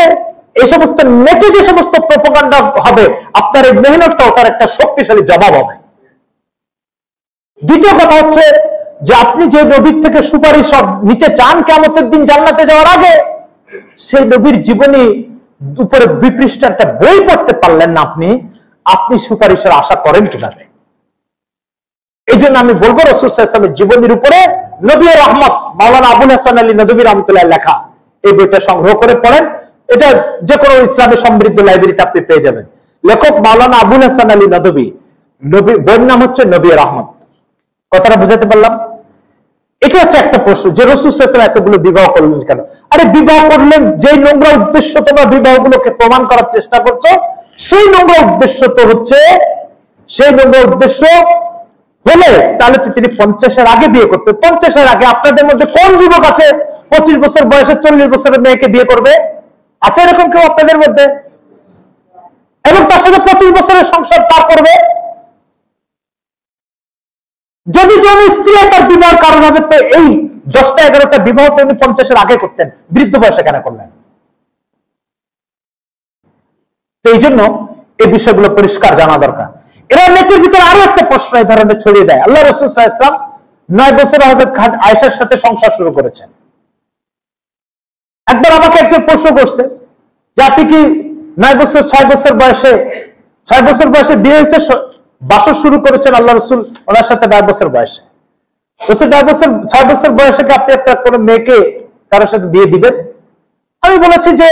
এই সমস্ত নেটে যে সমস্ত প্রোপাগান্ডা হবে, আপনার এই মেহনতটাও তার একটা শক্তিশালী জবাব হবে। দ্বিতীয় কথা হচ্ছে যে, আপনি যে নবীর থেকে সুপারিশ নিতে চান কিয়ামতের দিন জান্নাতে যাওয়ার আগে, সেই নবীর জীবনী উপরে 2 পৃষ্ঠার একটা বই পড়তে পারলেন না আপনি, আপনি সুপারিশের আশা করেন কিভাবে? এই জন্য আমি বলবো রাসূল সাল্লাল্লাহু আলাইহি ওয়াসাল্লামের জীবনীর উপরে নবী রহমত মাওলানা আবুল হাসান আলী নদভী রাহমাতুল্লাহ লেখা এই বইটা সংগ্রহ করে পড়েন। এটা যে কোনো ইসলামী সমৃদ্ধ লাইব্রেরিতে আপনি পেয়ে যাবেন। লেখক মাওলানা আবুল হাসান আলী নদভী, বইয়ের নাম হচ্ছে নবী রহমত। কথাটা বুঝাতে পারলাম? এটা হচ্ছে একটা প্রশ্ন যে রাসূল সাল্লাল্লাহু আলাইহি ওয়াসাল্লাম এতগুলো বিবাহ করলেন কেন? আরে বিবাহ করলেন যেই নোংরা উদ্দেশ্য তোমরা বিবাহগুলোকে প্রমাণ করার চেষ্টা করছো, সেই নোংরা উদ্দেশ্য তো হচ্ছে, সেই নোংরা উদ্দেশ্য হলে তাহলে তো তিনি 50-এর আগে বিয়ে করতেন। 50-এর আগে আপনাদের মধ্যে কোন যুবক আছে 25 বছর বয়সে 40 বছরের মেয়েকে বিয়ে করবে? আছে এরকম কেউ আপনাদের মধ্যে? এবং তার সাথে 25 বছরের সংসার পার করবে? যদি জন স্ত্রী তার বিবাহের কারণ হবে, তো এই 10টা-11টা বিবাহ তো উনি 50-এর আগে করতেন, বৃদ্ধ বয়সে কেন করলেন? তো এই জন্য এই বিষয়গুলো পরিষ্কার জানা দরকার। এরা নেকের ভিতরে আরো একটা প্রশ্ন এই ধরনের ছড়িয়ে দেয়। আল্লাহ রাসূল সাল্লাল্লাহু আলাইহি ওয়াসাল্লাম 9 বছরে হযরত আয়েশার সাথে সংসার শুরু করেছেন। একবার আমাকে একজন প্রশ্ন করছে যে আপনি কি 6 বছর বয়সে বিয়ে হয়েছে, বাসর শুরু করেছেন আল্লাহ রাসূল ওনার সাথে 9 বছর বয়সে। বলছে 6 বছর বয়সে কি আপনি একটা কোন মেয়েকে কারোর সাথে বিয়ে দিবেন? আমি বলেছি যে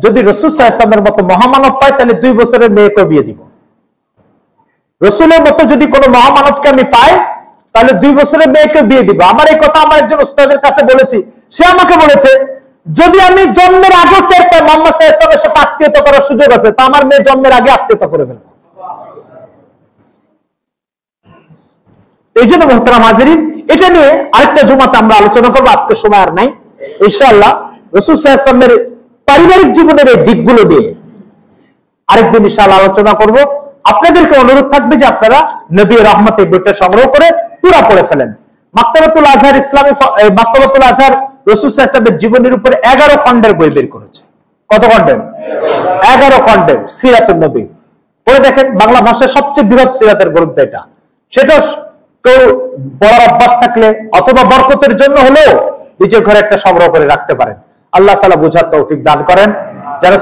যদি রাসূল সাল্লাল্লাহু আলাইহি ওয়াসাল্লামের মতো মহামানব পাই তাহলে 2 বছরের মেয়েকে বিয়ে দিব। রাসূলের মতো যদি কোনো মহামানবকে আমি পাই তাহলে 2 বছরের মেয়েকে বিয়ে দিব। আমার এই কথা আমার একজন উস্তাদের কাছে বলেছি, সে আমাকে বলেছে যদি আমি জন্মের আগে টের পাই মুহাম্মদ সাল্লাল্লাহু আলাইহি ওয়াসাল্লামের সাথে আত্মীয়তা করার সুযোগ আছে, তা আমার মেয়ে জন্মের আগে আত্মীয়তা করে ফেলবে। এই জন্য মুহতারাম হাজিরিন, এটা নিয়ে আরেকটা জুমাতে আমরা আলোচনা করবো, আজকে সময় আর নাই। ইনশাআল্লাহ রাসূল সাল্লাল্লাহু আলাইহি ওয়াসাল্লামের পারিবারিক জীবনের এই দিকগুলো নিয়ে আরেকদিন ইনশাআল্লাহ আলোচনা করব। আপনাদেরকে অনুরোধ থাকবে যে আপনারা নবী রহমতের বইটা সংগ্রহ করে পুরো পড়ে ফেলেন। মাকতাবাতুল আজহার, ইসলামী মাকতাবাতুল আজহার রাসূল সাল্লাল্লাহু আলাইহি ওয়াসাল্লামের জীবনের উপরে 11 খণ্ডের বই বের করেছে। কত খণ্ডের? 11 খণ্ডের সিরাতুন নবী। পড়ে দেখেন, বাংলা ভাষায় সবচেয়ে বৃহৎ সিরাতের গ্রন্থ এটা। সেটা কেউ পড়ার অভ্যাস থাকলে অথবা বরকতের জন্য হলেও নিজের ঘরে একটা সংগ্রহ করে রাখতে পারেন। আল্লাহ তাআলা বোঝার তৌফিক দান করেন। যারা